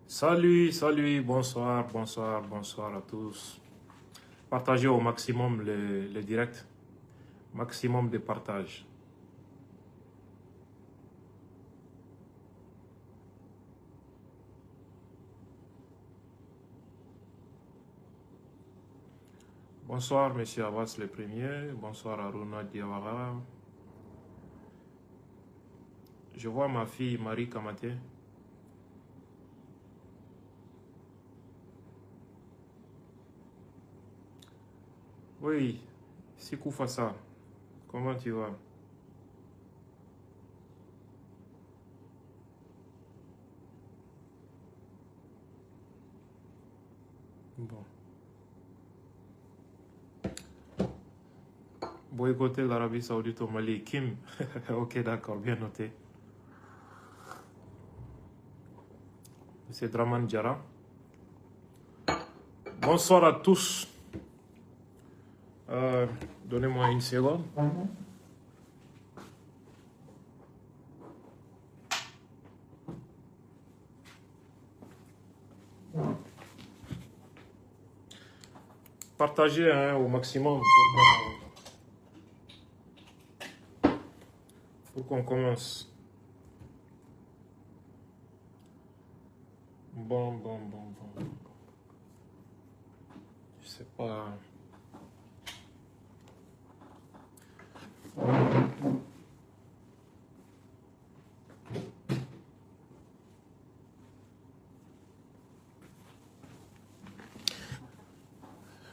Salut, salut, bonsoir, bonsoir, bonsoir à tous. Partagez au maximum les directs, maximum de partage. Bonsoir, monsieur Abbas le premier. Bonsoir, Aruna Diawara. Je vois ma fille Marie Kamate. Oui, Sikou Fassa, comment tu vas? Bon. Boycotter l'Arabie Saoudite au Mali, Kim. Ok, d'accord, bien noté. C'est Draman Diara. Bonsoir à tous. Donnez-moi une seconde. Partagez au maximum pour qu'on commence. Bon. Je sais pas.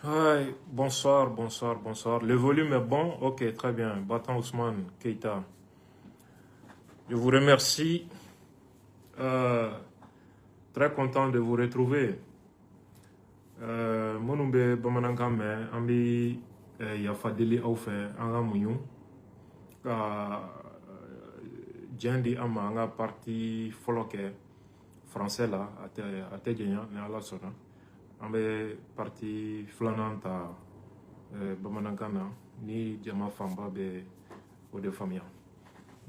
Ouais, bonsoir. Le volume est bon? Ok, très bien. Batan Ousmane Keita. Je vous remercie. Très content de vous retrouver. Monumbe Bamanankame, Ambi Yafadeli Aufe, Anga Mouyon. Djendi Ama, Anga parti Foloke, français là, à Tedjenya, ne ala sona. Ambe parti Flananta, Bamanankana, ni Djama Famba, de famille.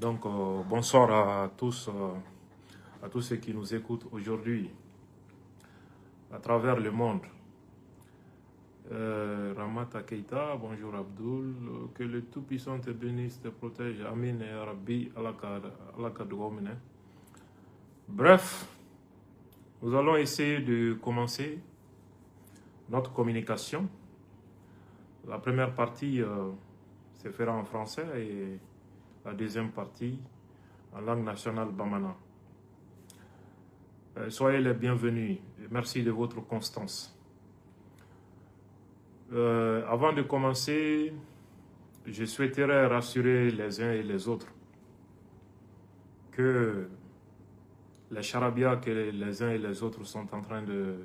Donc, bonsoir à tous ceux qui nous écoutent aujourd'hui à travers le monde. Ramata Keita, bonjour Abdul, que le Tout-Puissant te bénisse, te protège, Amin et Rabbi Alakadouomine. Bref, nous allons essayer de commencer notre communication. La première partie se fera en français et la deuxième partie en langue nationale Bamana. Soyez les bienvenus et merci de votre constance. Avant de commencer, je souhaiterais rassurer les uns et les autres que les charabia que les uns et les autres sont en train de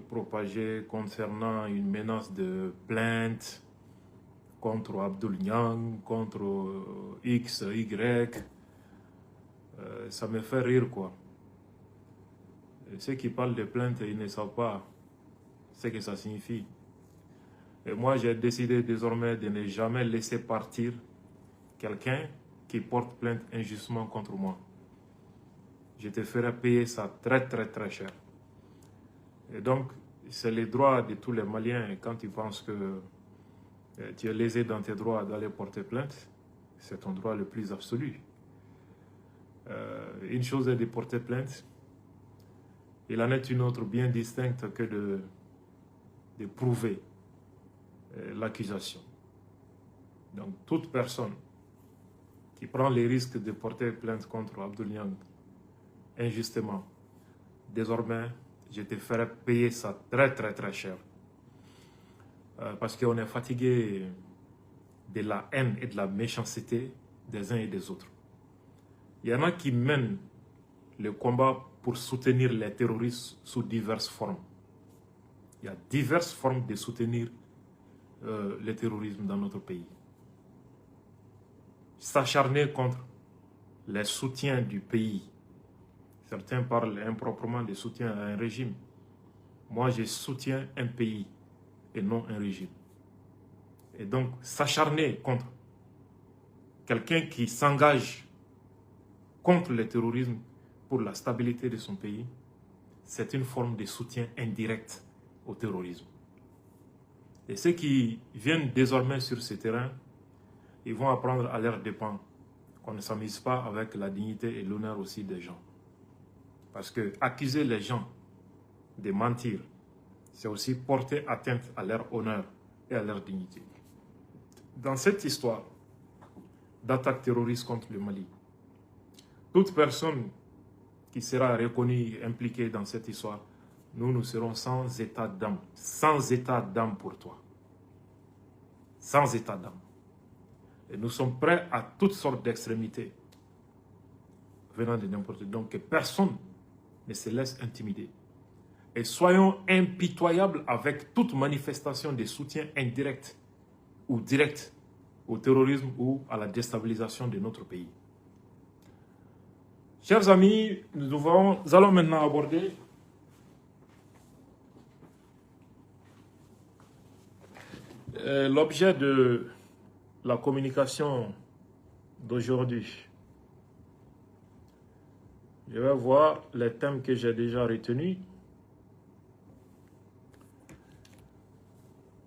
propager concernant une menace de plainte contre Abdul Nyang, contre X, Y, ça me fait rire quoi. Et ceux qui parlent de plainte, ils ne savent pas ce que ça signifie. Et moi, j'ai décidé désormais de ne jamais laisser partir quelqu'un qui porte plainte injustement contre moi. Je te ferai payer ça très cher. Et donc, c'est le droit de tous les Maliens quand tu penses que tu es lésé dans tes droits d'aller porter plainte. C'est ton droit le plus absolu. Une chose est de porter plainte. Il en est une autre bien distincte que de prouver l'accusation. Donc, toute personne qui prend les risques de porter plainte contre Abdul Nyang injustement, désormais, je te ferai payer ça très cher. Parce qu'on est fatigué de la haine et de la méchanceté des uns et des autres. Il y en a qui mènent le combat pour soutenir les terroristes sous diverses formes. Il y a diverses formes de soutenir le terrorisme dans notre pays. S'acharner contre les soutiens du pays. Certains parlent improprement de soutien à un régime. Moi, je soutiens un pays et non un régime. Et donc, s'acharner contre quelqu'un qui s'engage contre le terrorisme pour la stabilité de son pays, c'est une forme de soutien indirect au terrorisme. Et ceux qui viennent désormais sur ce terrain, ils vont apprendre à leurs dépens qu'on ne s'amuse pas avec la dignité et l'honneur aussi des gens. Parce que accuser les gens de mentir, c'est aussi porter atteinte à leur honneur et à leur dignité. Dans cette histoire d'attaque terroriste contre le Mali, toute personne qui sera reconnue et impliquée dans cette histoire, nous serons sans état d'âme. Sans état d'âme pour toi. Sans état d'âme. Et nous sommes prêts à toutes sortes d'extrémités venant de n'importe où. Donc que personne ne se laisse intimider. Et soyons impitoyables avec toute manifestation de soutien indirect ou direct au terrorisme ou à la déstabilisation de notre pays. Chers amis, nous allons maintenant aborder l'objet de la communication d'aujourd'hui. Je vais voir les thèmes que j'ai déjà retenus.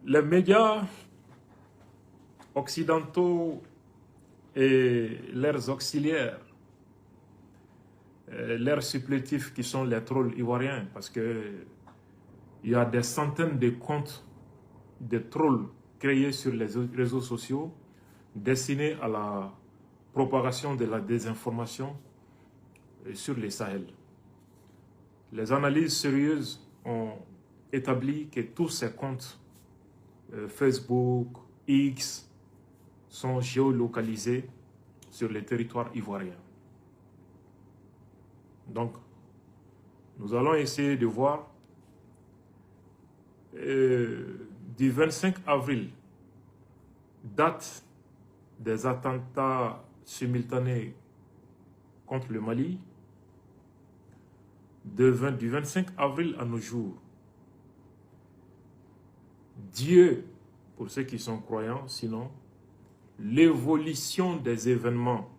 Les médias occidentaux et leurs auxiliaires, leurs supplétifs qui sont les trolls ivoiriens, parce qu'il y a des centaines de comptes de trolls créés sur les réseaux sociaux destinés à la propagation de la désinformation sur les Sahel. Les analyses sérieuses ont établi que tous ces comptes Facebook, X, sont géolocalisés sur le territoire ivoirien. Donc, nous allons essayer de voir du 25 avril, date des attentats simultanés contre le Mali, du 25 avril à nos jours. Dieu, pour ceux qui sont croyants, sinon, l'évolution des événements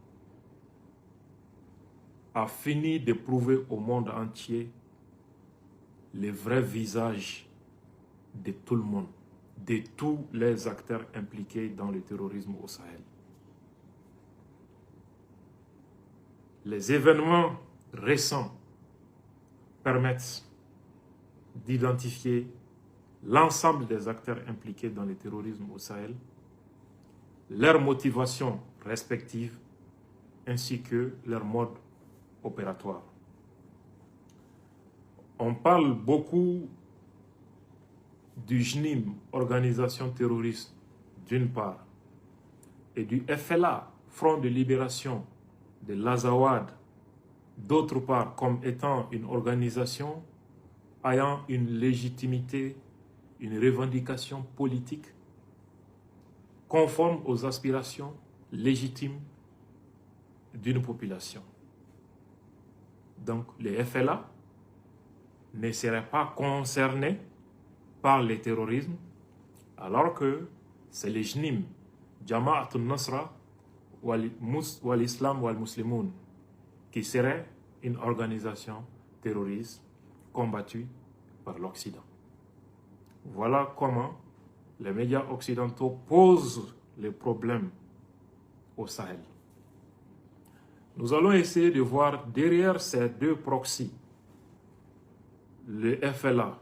a fini de prouver au monde entier le vrai visage de tout le monde, de tous les acteurs impliqués dans le terrorisme au Sahel. Les événements récents permettent d'identifier l'ensemble des acteurs impliqués dans le terrorisme au Sahel, leurs motivations respectives, ainsi que leur mode opératoire. On parle beaucoup du JNIM, organisation terroriste, d'une part, et du FLA, Front de libération de l'Azawad, d'autre part, comme étant une organisation ayant une légitimité, une revendication politique conforme aux aspirations légitimes d'une population. Donc, les FLA ne seraient pas concernés par le terrorisme, alors que c'est les JNIM, Jama'at al-Nasra, wal-Islam wal-Muslimoun, qui serait une organisation terroriste combattue par l'Occident. Voilà comment les médias occidentaux posent les problèmes au Sahel. Nous allons essayer de voir derrière ces deux proxys, le FLA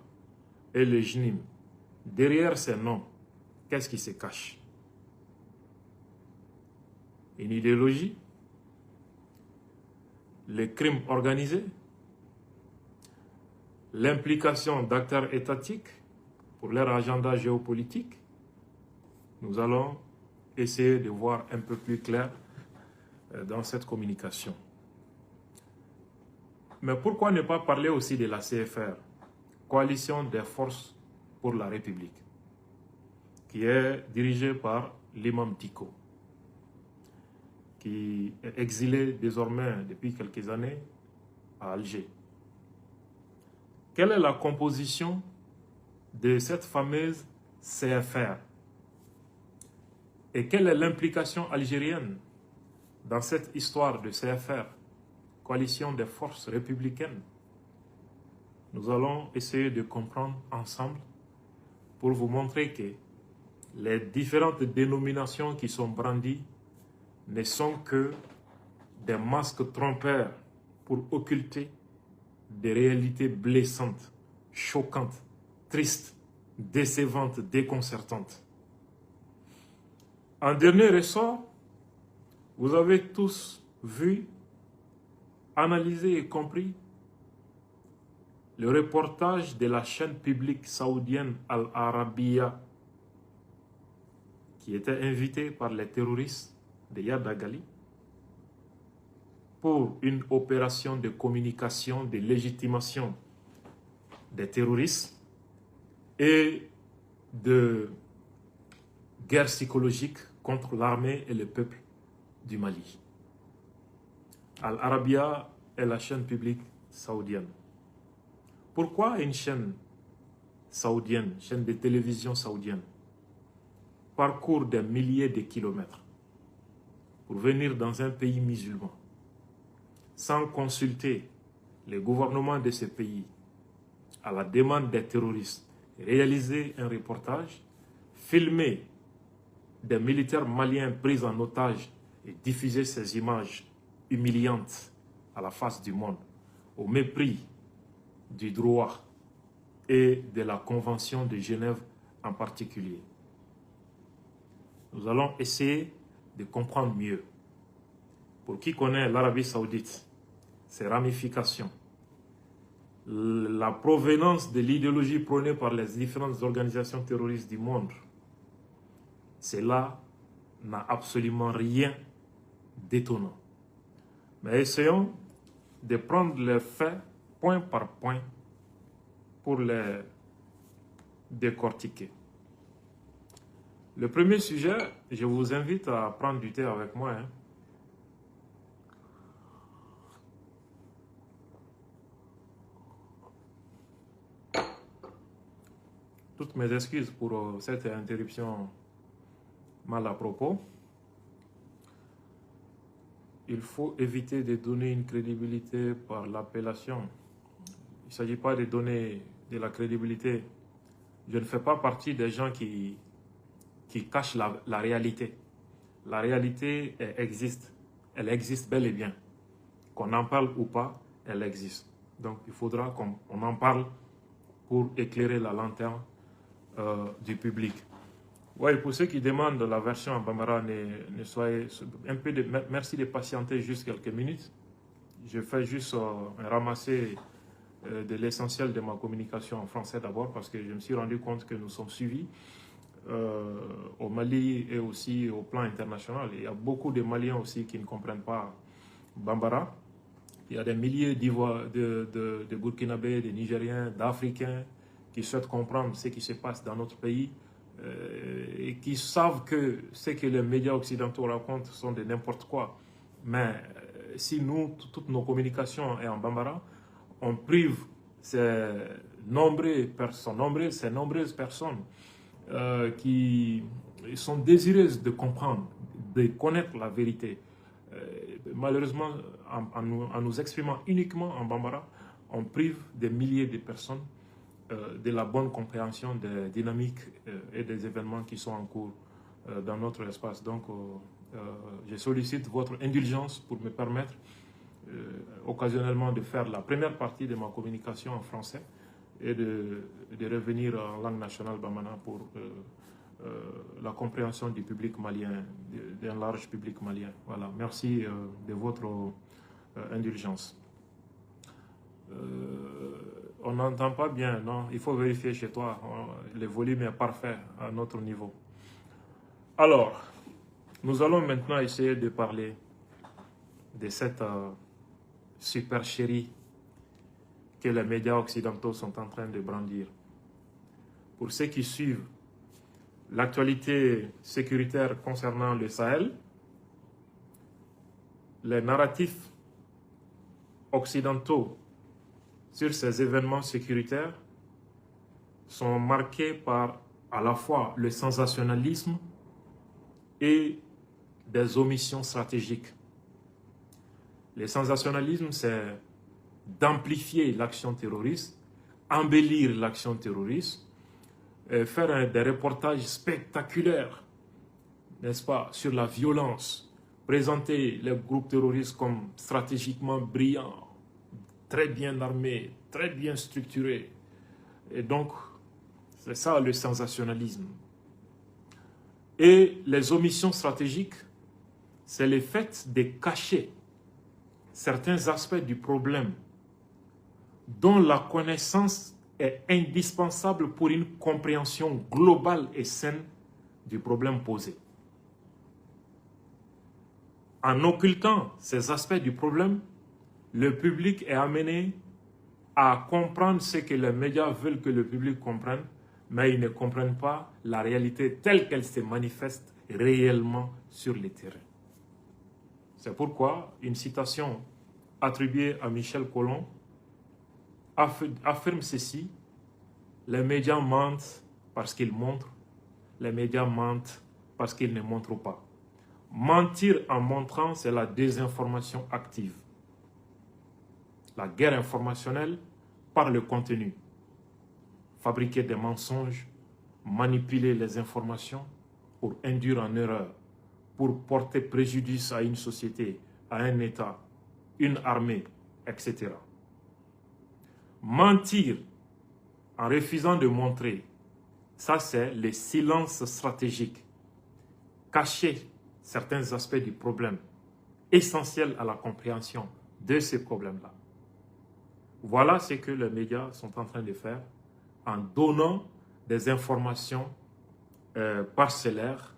et le JNIM, derrière ces noms, qu'est-ce qui se cache? Une idéologie, les crimes organisés, l'implication d'acteurs étatiques pour leur agenda géopolitique. Nous allons essayer de voir un peu plus clair dans cette communication. Mais pourquoi ne pas parler aussi de la CFR, Coalition des forces pour la République, qui est dirigée par l'imam Dicko, qui est exilé désormais depuis quelques années à Alger. Quelle est la composition de cette fameuse CFR? Et quelle est l'implication algérienne dans cette histoire de CFR, Coalition des forces républicaines? nous allons essayer de comprendre ensemble pour vous montrer que les différentes dénominations qui sont brandies ne sont que des masques trompeurs pour occulter des réalités blessantes, choquantes, tristes, décevantes, déconcertantes. En dernier ressort, vous avez tous vu, analysé et compris le reportage de la chaîne publique saoudienne Al Arabiya qui était invitée par les terroristes de Yadagali pour une opération de communication, de légitimation des terroristes et de guerre psychologique contre l'armée et le peuple du Mali. Al Arabiya est la chaîne publique saoudienne. Pourquoi une chaîne saoudienne, chaîne de télévision saoudienne, parcourt des milliers de kilomètres pour venir dans un pays musulman sans consulter les gouvernements de ce pays à la demande des terroristes, réaliser un reportage, filmer des militaires maliens pris en otage et diffuser ces images humiliantes à la face du monde, au mépris du droit et de la Convention de Genève en particulier. Nous allons essayer de comprendre mieux. Pour qui connaît l'Arabie Saoudite, ses ramifications, la provenance de l'idéologie prônée par les différentes organisations terroristes du monde, cela n'a absolument rien d'étonnant. Mais essayons de prendre les faits point par point pour les décortiquer. Le premier sujet, je vous invite à prendre du thé avec moi. Toutes mes excuses pour cette interruption mal à propos. Il faut éviter de donner une crédibilité par l'appellation. Il ne s'agit pas de donner de la crédibilité. Je ne fais pas partie des gens qui cachent la réalité. La réalité existe. Elle existe bel et bien. Qu'on en parle ou pas, elle existe. Donc il faudra qu'on en parle pour éclairer la lanterne du public. Oui, pour ceux qui demandent la version en Bambara, ne soyez un peu merci de patienter juste quelques minutes. Je fais juste un ramasser de l'essentiel de ma communication en français d'abord parce que je me suis rendu compte que nous sommes suivis au Mali et aussi au plan international. Il y a beaucoup de Maliens aussi qui ne comprennent pas Bambara. Il y a des milliers de Burkinabés, de Nigériens, d'Africains qui souhaitent comprendre ce qui se passe dans notre pays et qui savent que ce que les médias occidentaux racontent sont de n'importe quoi. Mais si nous, toutes nos communications sont en Bambara, on prive ces nombreuses personnes qui sont désireuses de comprendre, de connaître la vérité. Malheureusement, en nous exprimant uniquement en Bambara, on prive des milliers de personnes de la bonne compréhension des dynamiques et des événements qui sont en cours dans notre espace. Donc, je sollicite votre indulgence pour me permettre occasionnellement de faire la première partie de ma communication en français et de revenir en langue nationale bambara pour la compréhension du public malien, d'un large public malien. Voilà, merci de votre indulgence. On n'entend pas bien, non? Il faut vérifier chez toi. Le volume est parfait à notre niveau. Alors, nous allons maintenant essayer de parler de cette supercherie que les médias occidentaux sont en train de brandir. Pour ceux qui suivent l'actualité sécuritaire concernant le Sahel, les narratifs occidentaux sur ces événements sécuritaires sont marqués par à la fois le sensationnalisme et des omissions stratégiques. Le sensationnalisme, c'est d'amplifier l'action terroriste embellir l'action terroriste, faire des reportages spectaculaires, n'est-ce pas, sur la violence, présenter les groupes terroristes comme stratégiquement brillants, très bien armés, très bien structurés. Et donc, c'est ça le sensationnalisme. Et les omissions stratégiques, c'est le fait de cacher certains aspects du problème dont la connaissance est indispensable pour une compréhension globale et saine du problème posé. En occultant ces aspects du problème, le public est amené à comprendre ce que les médias veulent que le public comprenne, mais ils ne comprennent pas la réalité telle qu'elle se manifeste réellement sur le terrain. C'est pourquoi une citation attribuée à Michel Colomb affirme ceci: les médias mentent parce qu'ils montrent, les médias mentent parce qu'ils ne montrent pas. Mentir en montrant, c'est la désinformation active. La guerre informationnelle par le contenu. Fabriquer des mensonges, manipuler les informations pour induire en erreur, pour porter préjudice à une société, à un État, une armée, etc. Mentir en refusant de montrer, ça c'est le silence stratégique. Cacher certains aspects du problème essentiels à la compréhension de ces problèmes-là. Voilà ce que les médias sont en train de faire en donnant des informations parcellaires,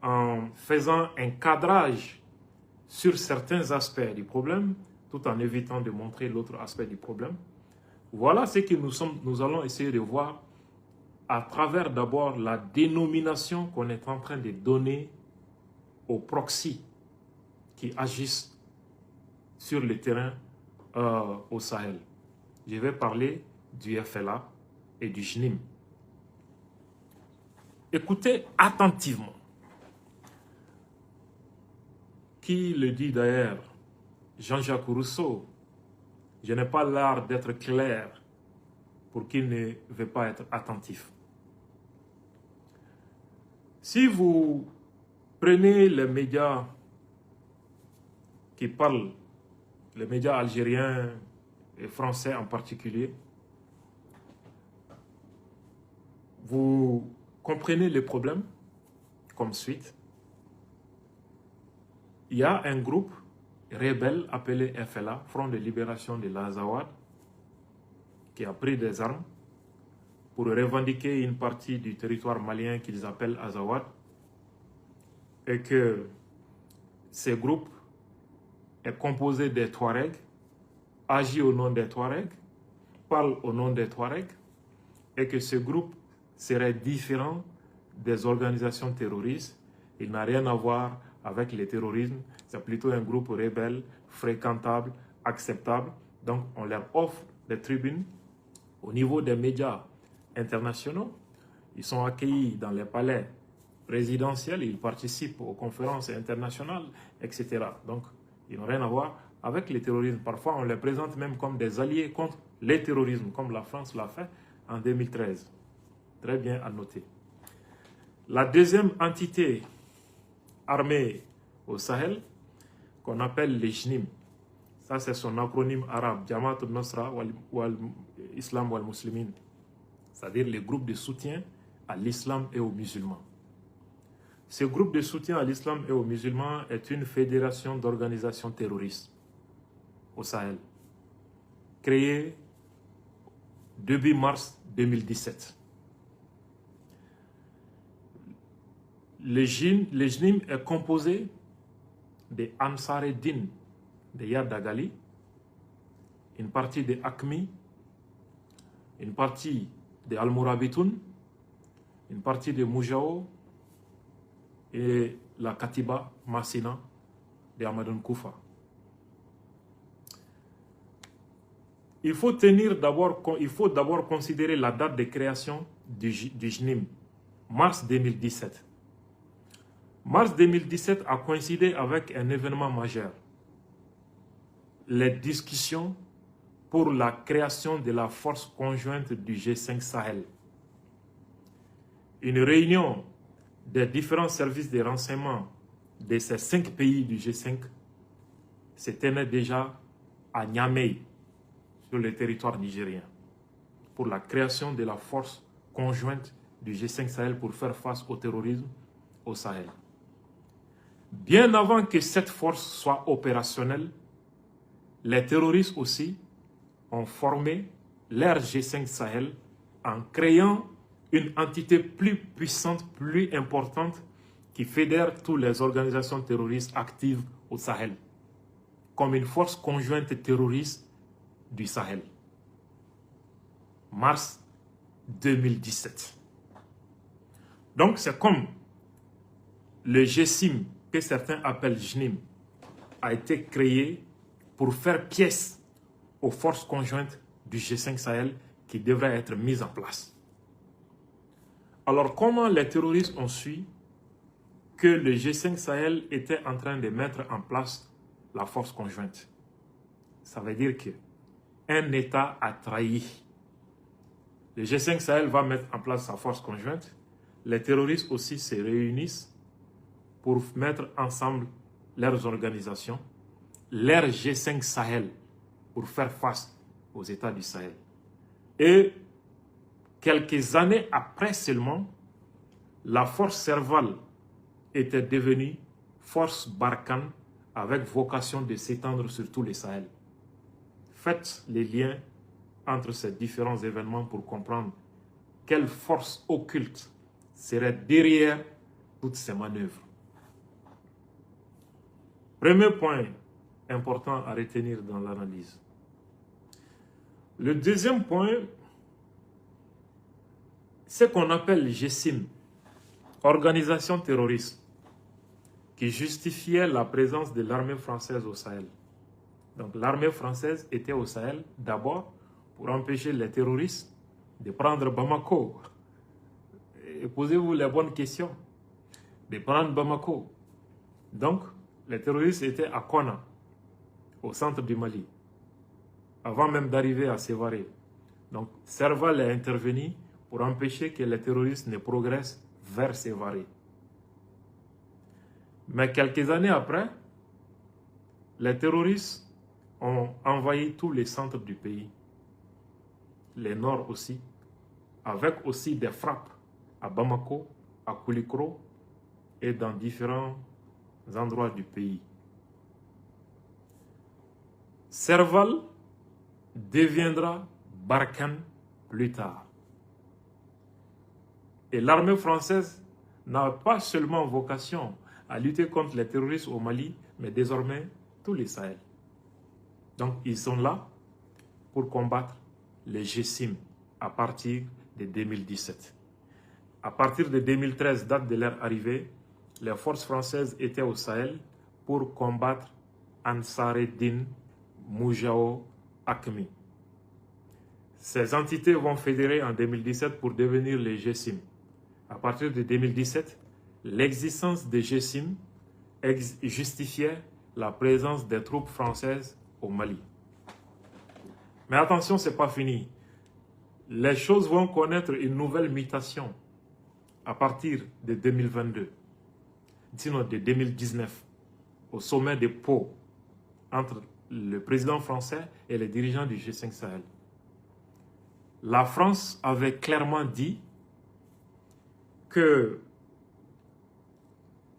en faisant un cadrage sur certains aspects du problème, tout en évitant de montrer l'autre aspect du problème. Voilà ce que nous allons essayer de voir à travers d'abord la dénomination qu'on est en train de donner aux proxys qui agissent sur le terrain au Sahel. Je vais parler du FLA et du JNIM. Écoutez attentivement. Qui le dit d'ailleurs? Jean-Jacques Rousseau. Je n'ai pas l'art d'être clair pour qui ne veut pas être attentif. Si vous prenez les médias qui parlent, les médias algériens et français en particulier, vous comprenez le problème comme suite. Il y a un groupe rebelle appelé FLA, Front de Libération de l'Azawad, qui a pris des armes pour revendiquer une partie du territoire malien qu'ils appellent Azawad, et que ce groupe est composé des Touaregs, agit au nom des Touaregs, parle au nom des Touaregs, et que ce groupe serait différent des organisations terroristes. Il n'a rien à voir avec le terrorisme, c'est plutôt un groupe rebelle, fréquentable, acceptable. Donc on leur offre des tribunes au niveau des médias internationaux. Ils sont accueillis dans les palais présidentiels, ils participent aux conférences internationales, etc. Donc ils n'ont rien à voir avec le terrorisme. Parfois on les présente même comme des alliés contre le terrorisme, comme la France l'a fait en 2013. Très bien à noter. La deuxième entité armée au Sahel, qu'on appelle les JNIM, ça c'est son acronyme arabe, Jamaat al-Nusra wal Islam wal Muslimin, c'est-à-dire les groupes de soutien à l'islam et aux musulmans. Ce groupe de soutien à l'islam et aux musulmans est une fédération d'organisations terroristes au Sahel, créée début mars 2017. Le JNIM est composé de Ansar Din de Yadagali, une partie de Akmi, une partie de Al-Mourabitoun, une partie de Moujao et la Katiba Massina de Hamadoun Koufa. Il faut d'abord considérer la date de création du JNIM, mars 2017. Mars 2017 a coïncidé avec un événement majeur. Les discussions pour la création de la force conjointe du G5 Sahel. Une réunion des différents services de renseignement de ces 5 pays du G5 se tenait déjà à Niamey, sur le territoire nigérien, pour la création de la force conjointe du G5 Sahel pour faire face au terrorisme au Sahel. Bien avant que cette force soit opérationnelle, les terroristes aussi ont formé leur G5 Sahel en créant une entité plus puissante, plus importante, qui fédère toutes les organisations terroristes actives au Sahel, comme une force conjointe terroriste du Sahel. Mars 2017. Donc c'est comme le GSIM, que certains appellent JNIM, a été créé pour faire pièce aux forces conjointes du G5 Sahel qui devraient être mises en place. Alors comment les terroristes ont su que le G5 Sahel était en train de mettre en place la force conjointe? Ça veut dire qu'un État a trahi. Le G5 Sahel va mettre en place sa force conjointe. Les terroristes aussi se réunissent pour mettre ensemble leurs organisations, leur G5 Sahel, pour faire face aux États du Sahel. Et quelques années après seulement, la force Serval était devenue force Barkhane avec vocation de s'étendre sur tout le Sahel. Faites les liens entre ces différents événements pour comprendre quelle force occulte serait derrière toutes ces manœuvres. Premier point important à retenir dans l'analyse. Le deuxième point, c'est ce qu'on appelle GSIM, organisation terroriste, qui justifiait la présence de l'armée française au Sahel. Donc l'armée française était au Sahel d'abord pour empêcher les terroristes de prendre Bamako. Et posez-vous les bonnes questions. De prendre Bamako. Donc, les terroristes étaient à Konna, au centre du Mali, avant même d'arriver à Sévaré. Donc, Serval est intervenu pour empêcher que les terroristes ne progressent vers Sévaré. Mais quelques années après, les terroristes ont envahi tous les centres du pays, les nord aussi, avec aussi des frappes à Bamako, à Koulikoro et dans différents endroits du pays. Serval deviendra Barkhane plus tard. Et l'armée française n'a pas seulement vocation à lutter contre les terroristes au Mali, mais désormais tous les Sahel. Donc ils sont là pour combattre les GSIM à partir de 2017. À partir de 2013, date de leur arrivée, les forces françaises étaient au Sahel pour combattre Ansar Eddin Moujao Akmi. Ces entités vont fédérer en 2017 pour devenir les GSIM. À partir de 2017, l'existence des GSIM justifiait la présence des troupes françaises au Mali. Mais attention, ce n'est pas fini. Les choses vont connaître une nouvelle mutation à partir de 2022, sinon de 2019, au sommet de Pau, entre le président français et les dirigeants du G5 Sahel. La France avait clairement dit que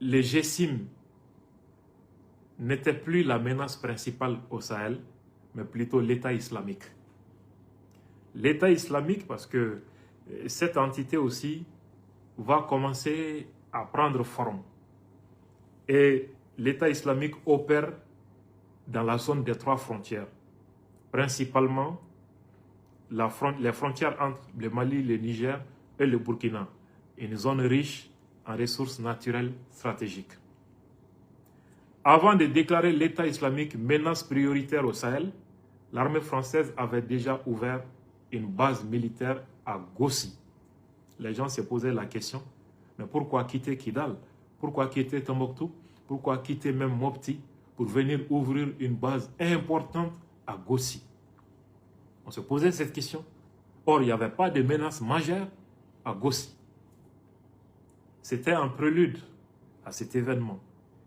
les GSIM n'étaient plus la menace principale au Sahel, mais plutôt l'État islamique. L'État islamique, parce que cette entité aussi va commencer à prendre forme. Et l'État islamique opère dans la zone des 3 frontières, principalement les frontières entre le Mali, le Niger et le Burkina, une zone riche en ressources naturelles stratégiques. Avant de déclarer l'État islamique menace prioritaire au Sahel, l'armée française avait déjà ouvert une base militaire à Gossi. Les gens se posaient la question, mais pourquoi quitter Kidal? Pourquoi quitter Tombouctou? Pourquoi quitter même Mopti pour venir ouvrir une base importante à Gossi? On se posait cette question. Or, il n'y avait pas de menace majeure à Gossi. C'était un prélude à cet événement.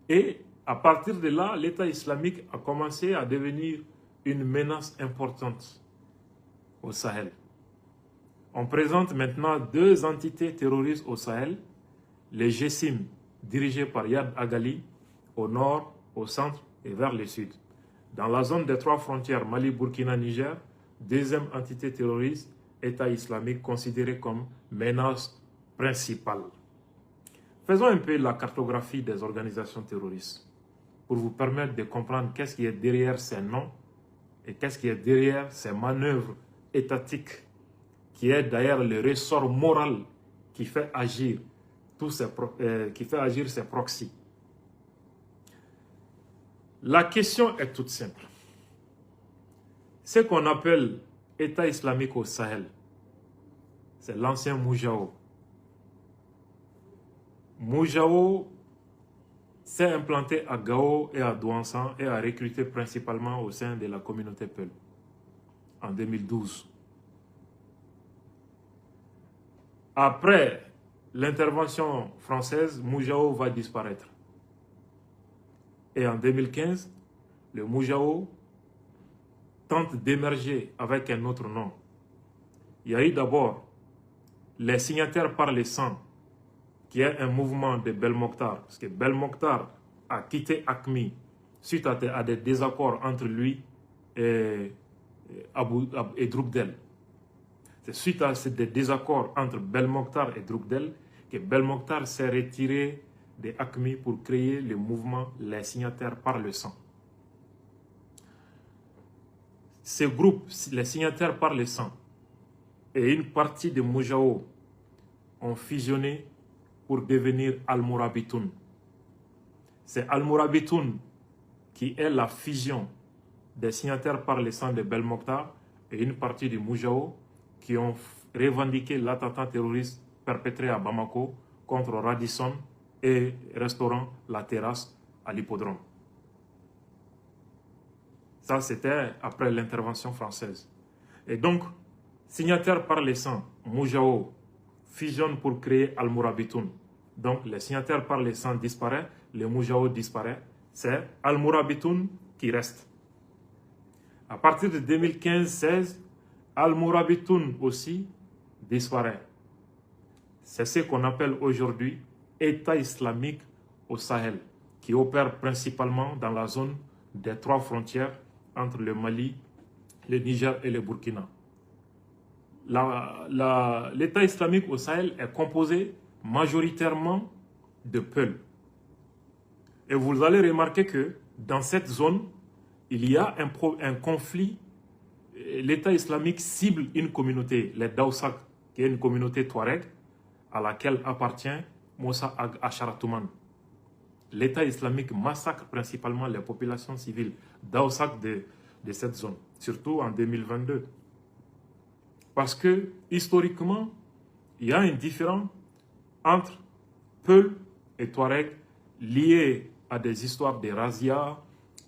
Et à partir de là, l'État islamique a commencé à devenir une menace importante au Sahel. On présente maintenant 2 entités terroristes au Sahel, les GSIM, dirigés par Yad Agali, au nord, au centre et vers le sud. Dans la zone des 3 frontières Mali, Burkina, Niger, deuxième entité terroriste, État islamique considéré comme menace principale. Faisons un peu la cartographie des organisations terroristes pour vous permettre de comprendre qu'est-ce qui est derrière ces noms et qu'est-ce qui est derrière ces manœuvres étatiques, qui est d'ailleurs le ressort moral qui fait agir ces proxys. La question est toute simple. Ce qu'on appelle État islamique au Sahel, c'est l'ancien Moujao. Moujao s'est implanté à Gao et à Douansan et a recruté principalement au sein de la communauté Peul en 2012. Après l'intervention française, Moujao va disparaître. Et en 2015, le Moujao tente d'émerger avec un autre nom. Il y a eu d'abord les signataires par le sang, qui est un mouvement de Belmokhtar, parce que Belmokhtar a quitté AQMI suite à des désaccords entre lui et Drukdel. C'est suite à ces désaccords entre Belmokhtar et Drukdel que Belmokhtar s'est retiré de AQMI pour créer le mouvement Les Signataires par le sang. Ce groupe, les Signataires par le sang, et une partie de Moujao ont fusionné pour devenir Al-Mourabitoun. C'est Al-Mourabitoun qui est la fusion des Signataires par le sang de Belmokhtar et une partie du Moujao qui ont revendiqué l'attentat terroriste perpétré à Bamako contre Radisson et restaurant La Terrasse à l'hippodrome. Ça, c'était après l'intervention française. Et donc, signataires par les sangs, Moujao fusionne pour créer Al-Mourabitoun. Donc, les signataires par les sangs disparaissent, le Moujao disparaît. C'est Al-Mourabitoun qui reste. À partir de 2015-16, Al-Mourabitoun aussi disparaît. C'est ce qu'on appelle aujourd'hui État islamique au Sahel, qui opère principalement dans la zone des 3 frontières entre le Mali, le Niger et le Burkina. L'État islamique au Sahel est composé majoritairement de Peul. Et vous allez remarquer que dans cette zone, il y a un conflit. L'État islamique cible une communauté, les Daousak, qui est une communauté touareg, à laquelle appartient Moussa Ag Asharatouman. L'État islamique massacre principalement les populations civiles Daousak de cette zone, surtout en 2022. Parce que, historiquement, il y a un différent entre Peul et Touareg liés à des histoires de razzias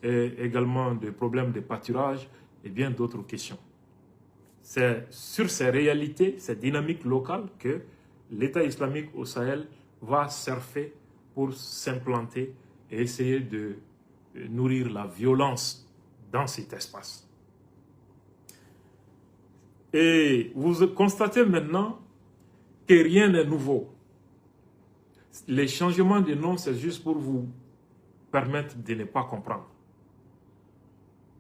et également des problèmes de pâturage et bien d'autres questions. C'est sur ces réalités, ces dynamiques locales que l'État islamique au Sahel va surfer pour s'implanter et essayer de nourrir la violence dans cet espace. Et vous constatez maintenant que rien n'est nouveau. Les changements de nom, c'est juste pour vous permettre de ne pas comprendre.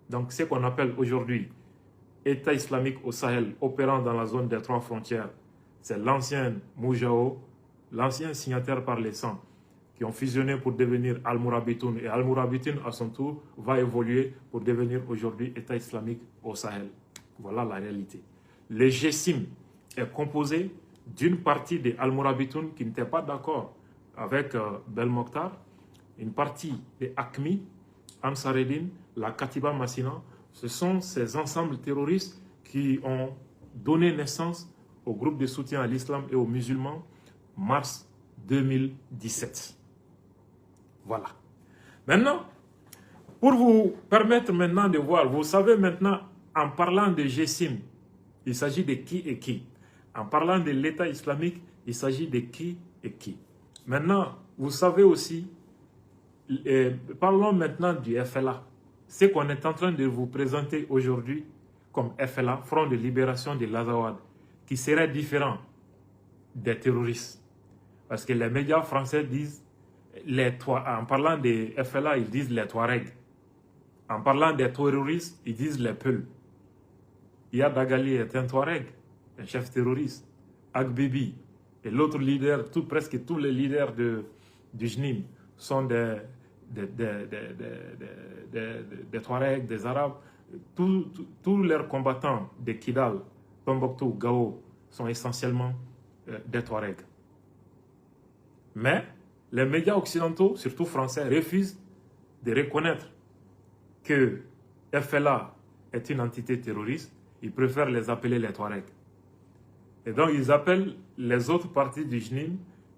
Donc, ce qu'on appelle aujourd'hui État islamique au Sahel, opérant dans la zone des 3 frontières, c'est l'ancien Moujao, l'ancien signataire par les sangs, qui ont fusionné pour devenir Al-Mourabitoun. Et Al-Mourabitoun, à son tour, va évoluer pour devenir aujourd'hui État islamique au Sahel. Voilà la réalité. Le GSIM est composé d'une partie de Al-Mourabitoun qui n'était pas d'accord avec Belmokhtar, une partie de AQMI, Ansareddin, la Katiba Massina. Ce sont ces ensembles terroristes qui ont donné naissance au groupe de soutien à l'islam et aux musulmans, mars 2017. Voilà. Maintenant, pour vous permettre maintenant de voir, vous savez maintenant En parlant de GSIM, il s'agit de qui et qui. En parlant de l'État islamique, il s'agit de qui et qui. Maintenant, vous savez aussi, parlons maintenant du FLA. Ce qu'on est en train de vous présenter aujourd'hui comme FLA, Front de Libération de l'Azawad, qui serait différent des terroristes. Parce que les médias français disent, en parlant des FLA, ils disent les Touaregs. En parlant des terroristes, ils disent les Peuls. Iyad Dagali est un Touareg, un chef terroriste. Agbibi et l'autre leader, presque tous les leaders du JNIM sont des Touaregs, des Arabes. Tous leurs combattants de Kidal, Tombouctou, Gao sont essentiellement des Touaregs. Mais les médias occidentaux, surtout français, refusent de reconnaître que FLA est une entité terroriste. Ils préfèrent les appeler les Touaregs. Et donc, ils appellent les autres parties du JNIM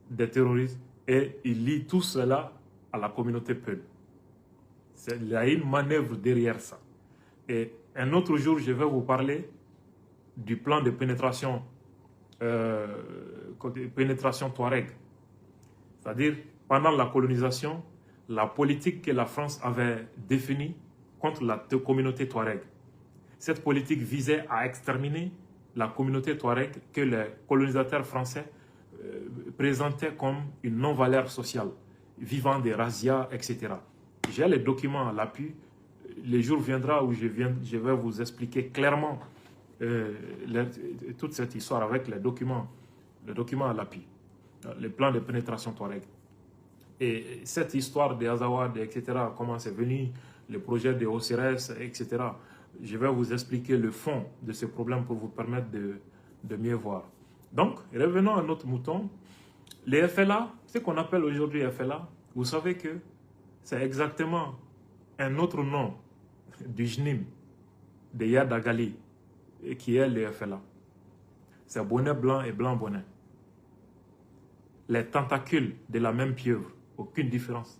des terroristes et ils lient tout cela à la communauté Peul. Il y a une manœuvre derrière ça. Et un autre jour, je vais vous parler du plan de pénétration Touareg. C'est-à-dire, pendant la colonisation, la politique que la France avait définie contre la communauté Touareg. Cette politique visait à exterminer la communauté Touareg que les colonisateurs français présentaient comme une non-valeur sociale, vivant des razzias, etc. J'ai les documents à l'appui. Le jour viendra où je vais vous expliquer clairement toute cette histoire avec les documents à l'appui, le plan de pénétration Touareg. Et cette histoire des Azawad, etc., comment c'est venu, le projet de OCRS, etc., je vais vous expliquer le fond de ce problème pour vous permettre de mieux voir. Donc, revenons à notre mouton. Les FLA, ce qu'on appelle aujourd'hui FLA, vous savez que c'est exactement un autre nom du JNIM, de Iyad Dagali, qui est le FLA. C'est bonnet blanc et blanc bonnet. Les tentacules de la même pieuvre, aucune différence.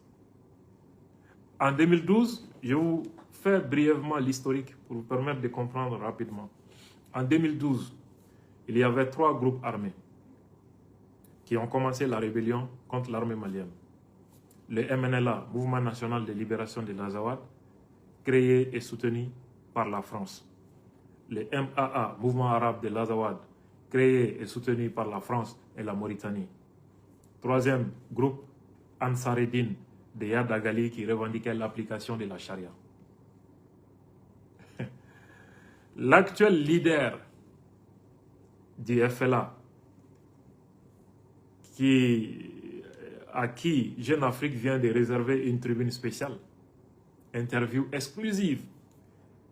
En 2012, je vous fais brièvement l'historique pour vous permettre de comprendre rapidement. En 2012, il y avait 3 groupes armés qui ont commencé la rébellion contre l'armée malienne. Le MNLA, Mouvement National de Libération de l'Azawad, créé et soutenu par la France. Le MAA, Mouvement Arabe de l'Azawad, créé et soutenu par la France et la Mauritanie. 3e groupe, Ansareddin de Iyad Dagali, qui revendiquait l'application de la charia. L'actuel leader du FLA, à qui Jeune Afrique vient de réserver une tribune spéciale, interview exclusive,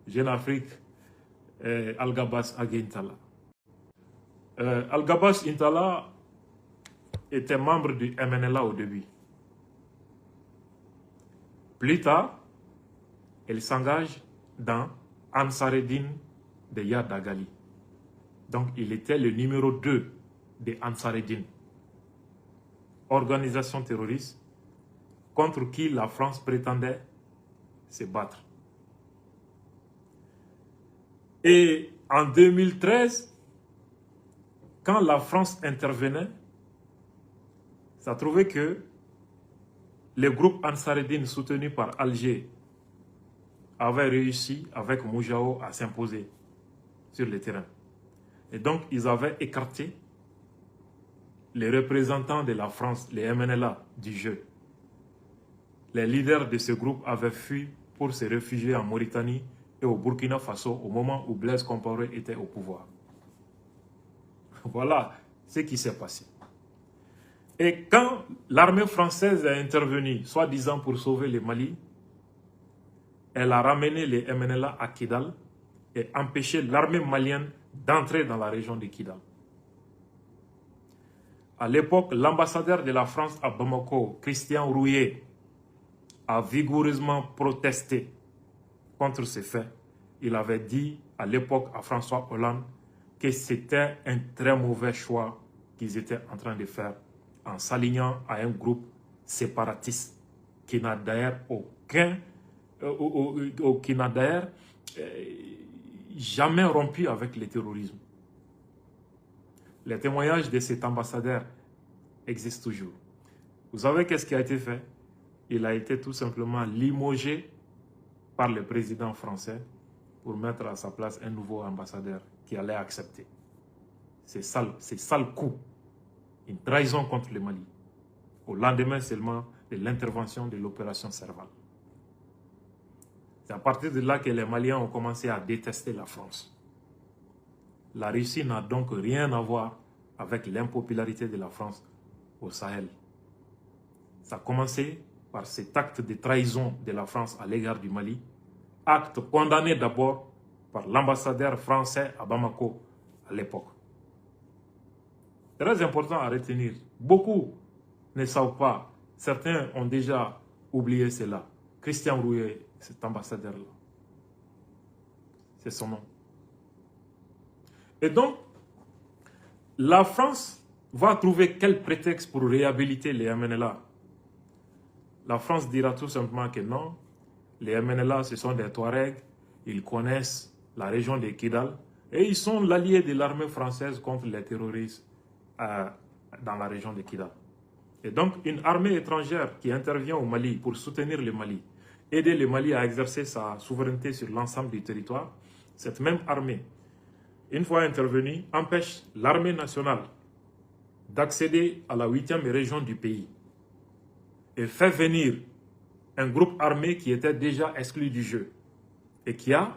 Jeune Afrique, Al-Gabas Aguintala. Al-Gabas Intala était membre du MNLA au début. Plus tard, elle s'engage dans Ansareddin de Iyad Dagali. Donc, il était le numéro 2 de Ansareddin, organisation terroriste contre qui la France prétendait se battre. Et en 2013, quand la France intervenait, ça trouvait que le groupe Ansareddin soutenu par Alger avait réussi avec Moujao à s'imposer sur le terrain. Et donc, ils avaient écarté les représentants de la France, les MNLA, du jeu. Les leaders de ce groupe avaient fui pour se réfugier en Mauritanie et au Burkina Faso au moment où Blaise Compaoré était au pouvoir. Voilà ce qui s'est passé. Et quand l'armée française est intervenue, soi-disant pour sauver le Mali, elle a ramené les MNLA à Kidal et empêché l'armée malienne d'entrer dans la région de Kidal. À l'époque, l'ambassadeur de la France à Bamako, Christian Rouillet, a vigoureusement protesté contre ces faits. Il avait dit à l'époque à François Hollande que c'était un très mauvais choix qu'ils étaient en train de faire en s'alignant à un groupe séparatiste qui n'a d'ailleurs jamais rompu avec le terrorisme. Les témoignages de cet ambassadeur existent toujours. Vous savez qu'est-ce qui a été fait? Il a été tout simplement limogé par le président français pour mettre à sa place un nouveau ambassadeur qui allait accepter. C'est sale coup. Une trahison contre le Mali. Au lendemain seulement de l'intervention de l'opération Serval. C'est à partir de là que les Maliens ont commencé à détester la France. La Russie n'a donc rien à voir avec l'impopularité de la France au Sahel. Ça a commencé par cet acte de trahison de la France à l'égard du Mali, acte condamné d'abord par l'ambassadeur français à Bamako à l'époque. Très important à retenir. Beaucoup ne savent pas. Certains ont déjà oublié cela. Christian Rouillet, cet ambassadeur-là. C'est son nom. Et donc, la France va trouver quel prétexte pour réhabiliter les MNLA? La France dira tout simplement que non. Les MNLA, ce sont des Touaregs. Ils connaissent la région de Kidal. Et ils sont l'allié de l'armée française contre les terroristes dans la région de Kidal. Et donc, une armée étrangère qui intervient au Mali pour soutenir le Mali, aider le Mali à exercer sa souveraineté sur l'ensemble du territoire, cette même armée, une fois intervenue, empêche l'armée nationale d'accéder à la 8e région du pays et fait venir un groupe armé qui était déjà exclu du jeu et qui a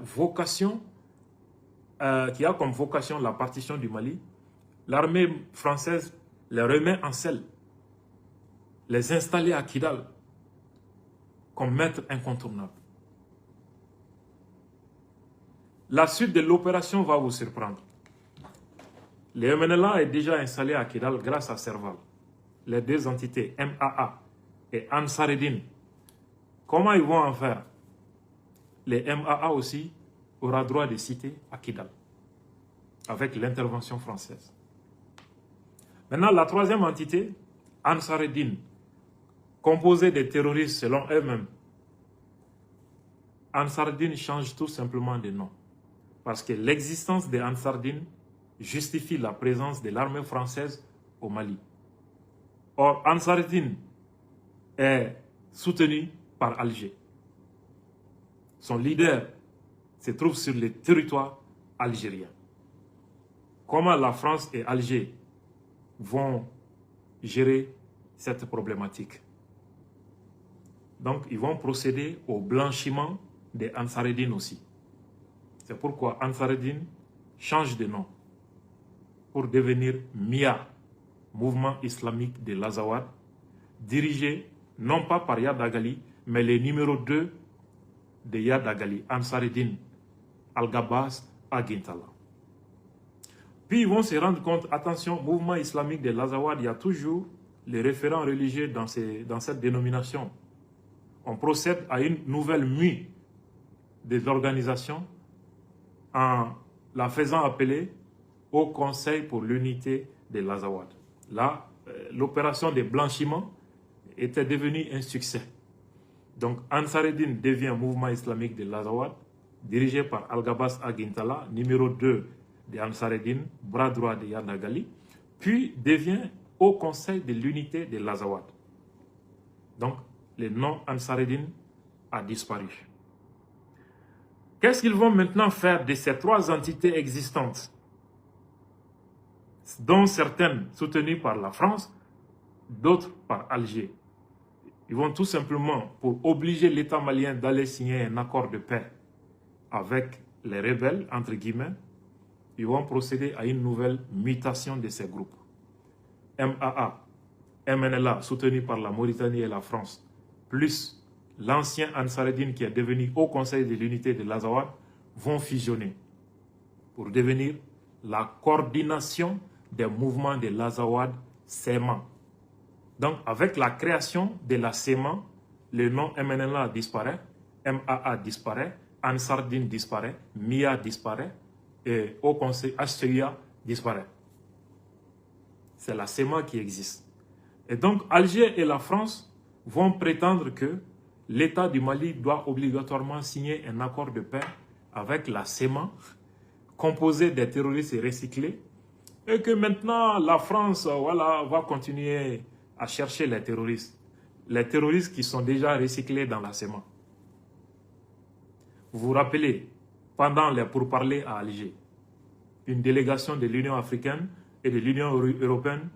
comme vocation la partition du Mali. L'armée française les remet en selle, les installer à Kidal comme maître incontournable. La suite de l'opération va vous surprendre. Le MNLA est déjà installé à Kidal grâce à Serval. Les deux entités, MAA et Ansareddine. Comment ils vont en faire? Les MAA aussi aura droit de cité à Kidal, avec l'intervention française. Maintenant, la troisième entité, Ansareddine, composée des terroristes selon eux-mêmes. Ansareddine change tout simplement de nom. Parce que l'existence de Ansareddine justifie la présence de l'armée française au Mali. Or, Ansareddine est soutenu par Alger. Son leader se trouve sur le territoire algérien. Comment la France et Alger vont gérer cette problématique? Donc, ils vont procéder au blanchiment de Ansareddine aussi. C'est pourquoi Ansareddine change de nom pour devenir MIA, Mouvement islamique de l'Azawad, dirigé non pas par Yad Agali, mais le numéro 2 de Yad Agali, Ansareddine Al-Gabas Aguintala. Puis ils vont se rendre compte, attention, Mouvement islamique de l'Azawad, il y a toujours les référents religieux dans cette dénomination. On procède à une nouvelle mue de l'organisation en la faisant appeler au Conseil pour l'unité de l'Azawad. Là, l'opération de blanchiment était devenue un succès. Donc, Ansareddine devient Mouvement islamique de l'Azawad, dirigé par Al-Gabas Aguintala, numéro 2 de Ansareddine, bras droit de Yad Agali, puis devient au Conseil de l'unité de l'Azawad. Donc, le nom Ansareddine a disparu. Qu'est-ce qu'ils vont maintenant faire de ces trois entités existantes, dont certaines soutenues par la France, d'autres par Alger? Ils vont tout simplement, pour obliger l'État malien d'aller signer un accord de paix avec les rebelles, entre guillemets, ils vont procéder à une nouvelle mutation de ces groupes. MAA, MNLA, soutenu par la Mauritanie et la France, plus l'ancien Ansareddine qui est devenu Haut Conseil de l'unité de l'Azawad, vont fusionner pour devenir la coordination des mouvements de l'Azawad SEMA. Donc, avec la création de la SEMA, le nom MNLA disparaît, MAA disparaît, Ansareddine disparaît, MIA disparaît et Haut Conseil HCIA disparaît. C'est la SEMA qui existe. Et donc, Alger et la France vont prétendre que l'État du Mali doit obligatoirement signer un accord de paix avec la SEMA composé des terroristes recyclés et que maintenant la France voilà, va continuer à chercher les terroristes. Les terroristes qui sont déjà recyclés dans la ciment. Vous vous rappelez, pendant les pourparlers à Alger, une délégation de l'Union africaine et de l'Union européenne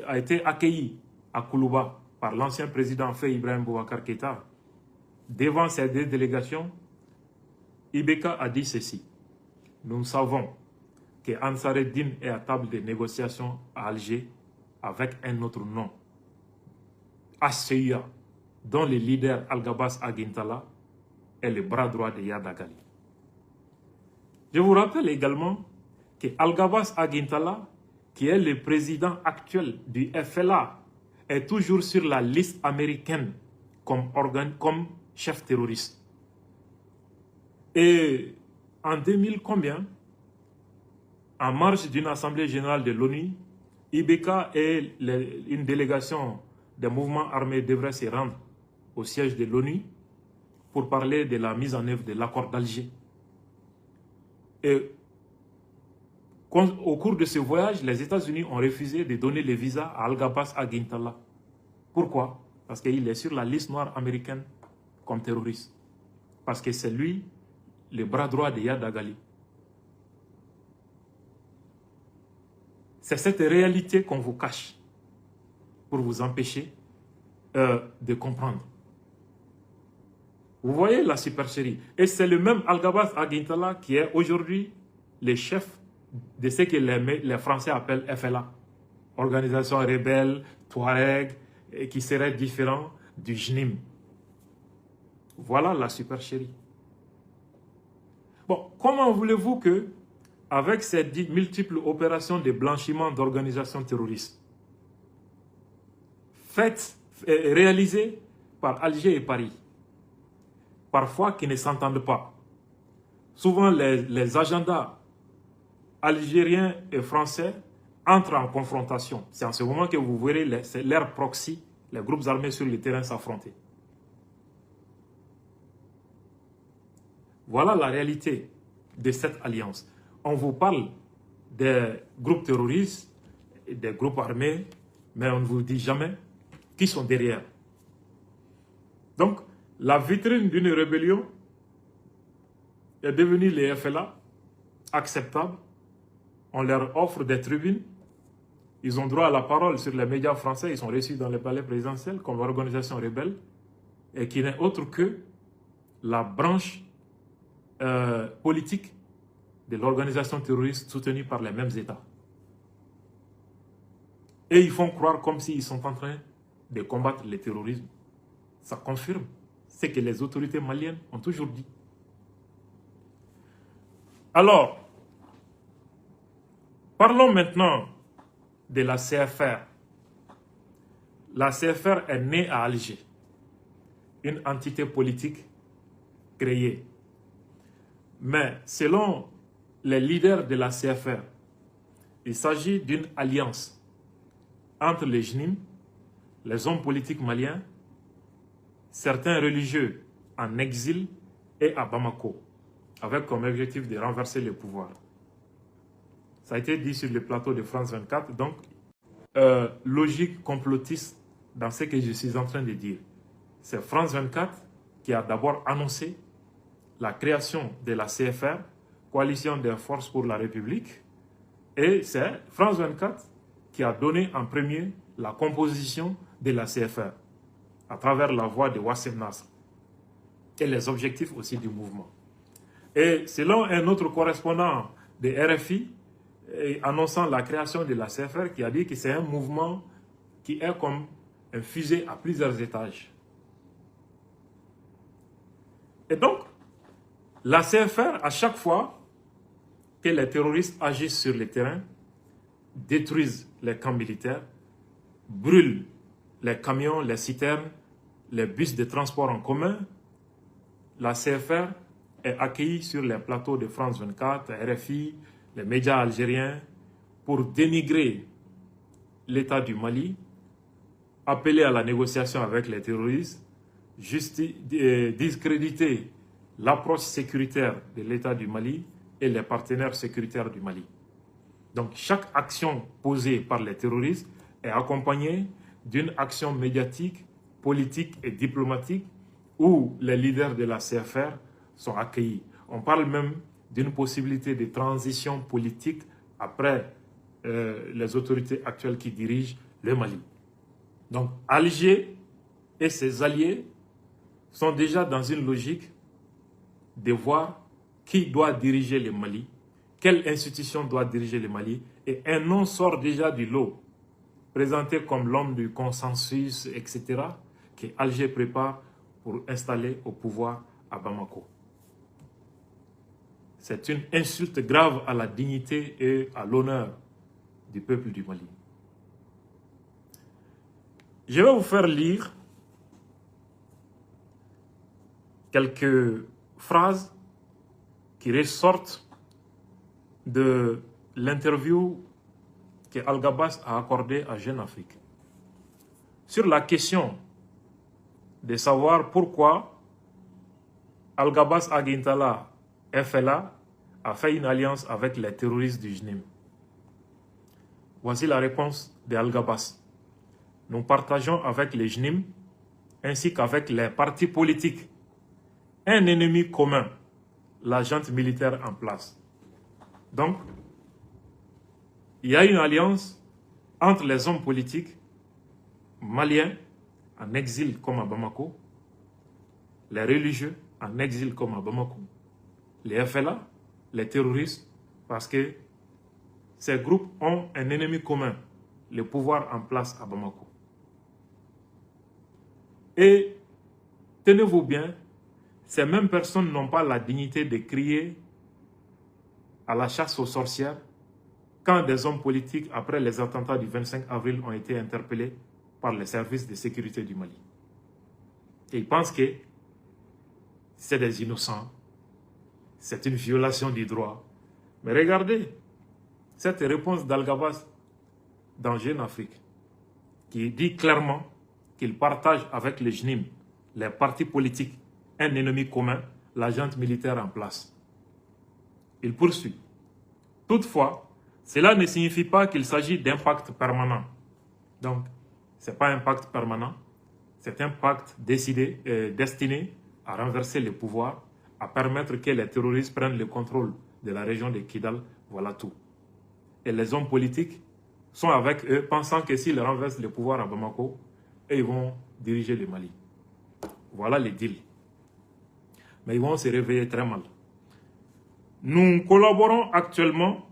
a été accueillie à Koulouba par l'ancien président Faye Ibrahim Boubacar Keïta. Devant ces deux délégations, Ibeka a dit ceci. Nous savons que Ansar Eddine est à table de négociations à Alger avec un autre nom. HCIA, dont le leader Al-Gabas Aguintala est le bras droit de Yada Gali. Je vous rappelle également que Al-Gabas Aguintala, qui est le président actuel du FLA, est toujours sur la liste américaine comme chef terroriste. Et en 2000 combien, en marge d'une assemblée générale de l'ONU, Ibeka et une délégation des mouvements armés devraient se rendre au siège de l'ONU pour parler de la mise en œuvre de l'accord d'Alger. Et au cours de ce voyage, les États-Unis ont refusé de donner le visa à Al-Gabas Aguintala. Pourquoi? Parce qu'il est sur la liste noire américaine comme terroriste. Parce que c'est lui, le bras droit de Yada Gali. C'est cette réalité qu'on vous cache pour vous empêcher de comprendre. Vous voyez la supercherie. Et c'est le même Al-Gabas Aguintala qui est aujourd'hui le chef de ce que les Français appellent FLA. Organisation rebelle, Touareg, qui serait différent du JNIM. Voilà la supercherie. Bon, comment voulez-vous que, avec ces multiples opérations de blanchiment d'organisations terroristes, réalisées par Alger et Paris, parfois qui ne s'entendent pas, souvent les agendas algériens et français entrent en confrontation. C'est en ce moment que vous verrez leurs proxy, les groupes armés sur le terrain s'affronter. Voilà la réalité de cette alliance. On vous parle des groupes terroristes, des groupes armés, mais on ne vous dit jamais qui sont derrière. Donc, la vitrine d'une rébellion est devenue les FLA, acceptable. On leur offre des tribunes. Ils ont droit à la parole sur les médias français. Ils sont reçus dans les palais présidentiels comme organisation rebelle et qui n'est autre que la branche politique de l'organisation terroriste soutenue par les mêmes États. Et ils font croire comme s'ils sont en train de combattre le terrorisme. Ça confirme ce que les autorités maliennes ont toujours dit. Alors, parlons maintenant de la CFR. La CFR est née à Alger, une entité politique créée. Mais selon les leaders de la CFR, il s'agit d'une alliance entre les JNIM, les hommes politiques maliens, certains religieux en exil et à Bamako, avec comme objectif de renverser le pouvoir. Ça a été dit sur le plateau de France 24, donc logique complotiste dans ce que je suis en train de dire. C'est France 24 qui a d'abord annoncé la création de la CFR, Coalition des Forces pour la République, et c'est France 24 qui a donné en premier la composition de la CFR, à travers la voix de Wassem Nasr, et les objectifs aussi du mouvement. Et selon un autre correspondant de RFI, annonçant la création de la CFR, qui a dit que c'est un mouvement qui est comme un fusée à plusieurs étages. Et donc, la CFR, à chaque fois que les terroristes agissent sur le terrain, détruisent les camps militaires, brûlent les camions, les citernes, les bus de transport en commun, la CFR est accueillie sur les plateaux de France 24, RFI, les médias algériens, pour dénigrer l'État du Mali, appeler à la négociation avec les terroristes, discréditer l'approche sécuritaire de l'État du Mali et les partenaires sécuritaires du Mali. Donc, chaque action posée par les terroristes est accompagnée d'une action médiatique, politique et diplomatique où les leaders de la CFR sont accueillis. On parle même d'une possibilité de transition politique après les autorités actuelles qui dirigent le Mali. Donc, Alger et ses alliés sont déjà dans une logique de voir qui doit diriger le Mali, quelle institution doit diriger le Mali, et un nom sort déjà du lot, présenté comme l'homme du consensus, etc., que Alger prépare pour installer au pouvoir à Bamako. C'est une insulte grave à la dignité et à l'honneur du peuple du Mali. Je vais vous faire lire quelques phrases qui ressortent de l'interview que Al-Gabas a accordée à Jeune Afrique. Sur la question de savoir pourquoi Al-Gabas Aguintala FLA a fait une alliance avec les terroristes du JNIM. Voici la réponse de Al-Gabas. Nous partageons avec les JNIM ainsi qu'avec les partis politiques un ennemi commun, la junte militaire en place. Donc, il y a une alliance entre les hommes politiques maliens en exil comme à Bamako, les religieux en exil comme à Bamako, les FLA, les terroristes, parce que ces groupes ont un ennemi commun, le pouvoir en place à Bamako. Et tenez-vous bien, ces mêmes personnes n'ont pas la dignité de crier à la chasse aux sorcières quand des hommes politiques, après les attentats du 25 avril, ont été interpellés par les services de sécurité du Mali. Et ils pensent que c'est des innocents, c'est une violation du droit. Mais regardez cette réponse d'Al-Gabas dans Jeune Afrique, qui dit clairement qu'il partage avec les JNIM, les partis politiques, un ennemi commun, la junte militaire en place. Il poursuit. Toutefois, cela ne signifie pas qu'il s'agit d'un pacte permanent. Donc, ce n'est pas un pacte permanent, c'est un pacte destiné à renverser le pouvoir, à permettre que les terroristes prennent le contrôle de la région de Kidal, voilà tout. Et les hommes politiques sont avec eux, pensant que s'ils renversent le pouvoir à Bamako, ils vont diriger le Mali. Voilà les deals. Mais ils vont se réveiller très mal. Nous collaborons actuellement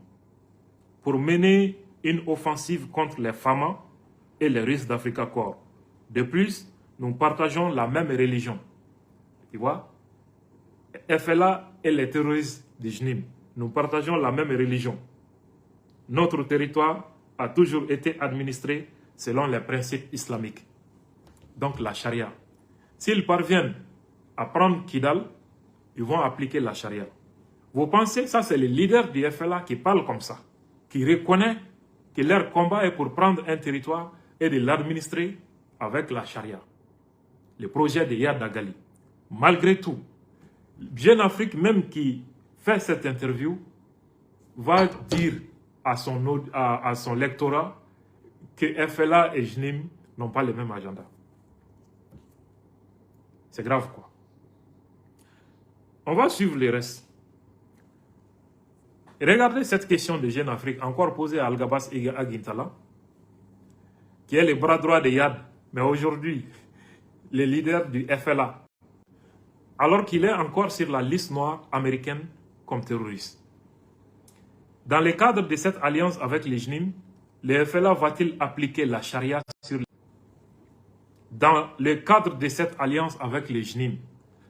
pour mener une offensive contre les FAMA et les Russes d'Africa Corps. De plus, nous partageons la même religion. Tu vois? FLA et les terroristes du JNIM, nous partageons la même religion. Notre territoire a toujours été administré selon les principes islamiques. Donc la charia. S'ils parviennent à prendre Kidal, ils vont appliquer la charia. Vous pensez, ça c'est le leader du FLA qui parle comme ça, qui reconnaît que leur combat est pour prendre un territoire et de l'administrer avec la charia. Le projet de Yad Dagali. Malgré tout, Jeune Afrique, même qui fait cette interview, va dire à son lectorat que FLA et JNIM n'ont pas le même agenda. C'est grave, quoi. On va suivre les restes. Regardez cette question de Jeune Afrique, encore posée à Al-Gabas Aguintala, qui est le bras droit de Yad, mais aujourd'hui, le leader du FLA, alors qu'il est encore sur la liste noire américaine comme terroriste. Dans le cadre de cette alliance avec les JNIM, le FLA va-t-il appliquer la charia sur les... Dans le cadre de cette alliance avec les JNIM,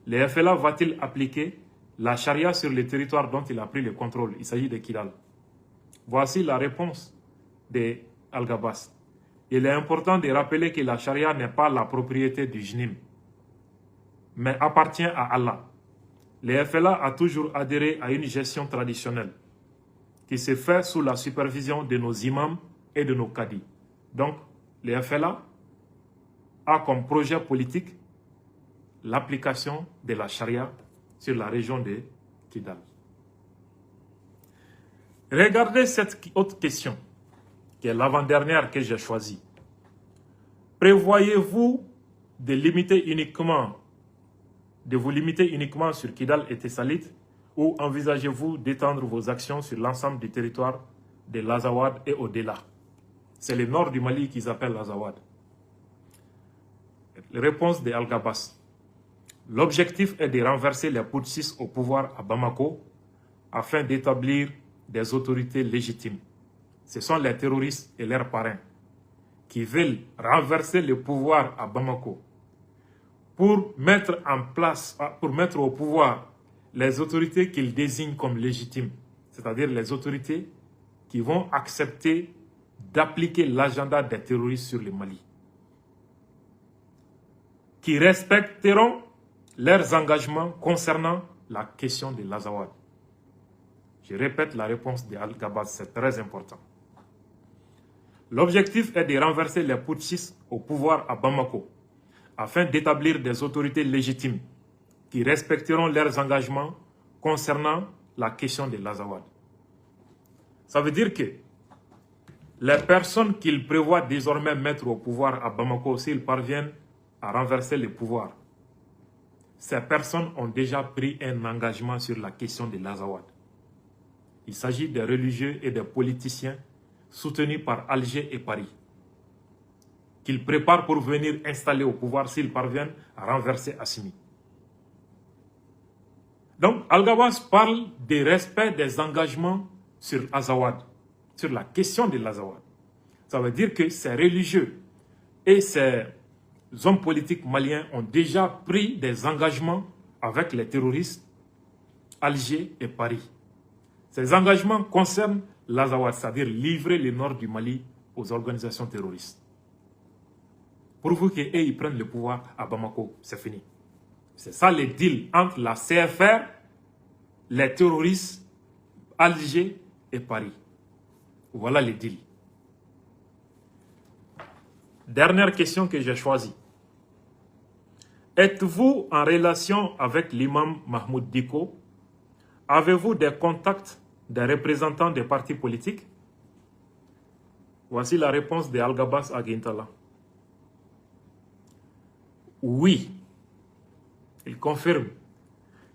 le FLA va-t-il appliquer la charia sur les territoires dont il a pris le contrôle? Il s'agit de Kidal. Voici la réponse de Al-Gabas. Il est important de rappeler que la charia n'est pas la propriété du JNIM, mais appartient à Allah. Le FLA a toujours adhéré à une gestion traditionnelle qui se fait sous la supervision de nos imams et de nos cadis. Donc, le FLA a comme projet politique l'application de la charia sur la région de Kidal. Regardez cette autre question, qui est l'avant-dernière que j'ai choisie. Prévoyez-vous de vous limiter uniquement sur Kidal et Tessalit, ou envisagez-vous d'étendre vos actions sur l'ensemble du territoire de l'Azawad et au-delà? C'est le nord du Mali qu'ils appellent l'Azawad. Réponse de Al-Gabas. L'objectif est de renverser les putschistes au pouvoir à Bamako afin d'établir des autorités légitimes. Ce sont les terroristes et leurs parrains qui veulent renverser le pouvoir à Bamako pour mettre au pouvoir les autorités qu'ils désignent comme légitimes, c'est-à-dire les autorités qui vont accepter d'appliquer l'agenda des terroristes sur le Mali, qui respecteront leurs engagements concernant la question de l'Azawad. Je répète la réponse de Al-Gabas, c'est très important. L'objectif est de renverser les putschistes au pouvoir à Bamako afin d'établir des autorités légitimes qui respecteront leurs engagements concernant la question de l'Azawad. Ça veut dire que les personnes qu'ils prévoient désormais mettre au pouvoir à Bamako, s'ils parviennent à renverser le pouvoir, ces personnes ont déjà pris un engagement sur la question de l'Azawad. Il s'agit des religieux et des politiciens soutenus par Alger et Paris, qu'ils préparent pour venir installer au pouvoir s'ils parviennent à renverser Assimi. Donc, Al-Gabas parle du respect des engagements sur Azawad, sur la question de l'Azawad. Ça veut dire que ces religieux et ces hommes politiques maliens ont déjà pris des engagements avec les terroristes, Alger et Paris. Ces engagements concernent l'Azawad, c'est-à-dire livrer le nord du Mali aux organisations terroristes. Pourvu qu'ils prennent le pouvoir à Bamako, c'est fini. C'est ça le deal entre la CFR, les terroristes, Alger et Paris. Voilà le deal. Dernière question que j'ai choisie. Êtes-vous en relation avec l'imam Mahmoud Dicko? Avez-vous des contacts des représentants des partis politiques? Voici la réponse de Al-Gabas à Guintala. Oui, il confirme.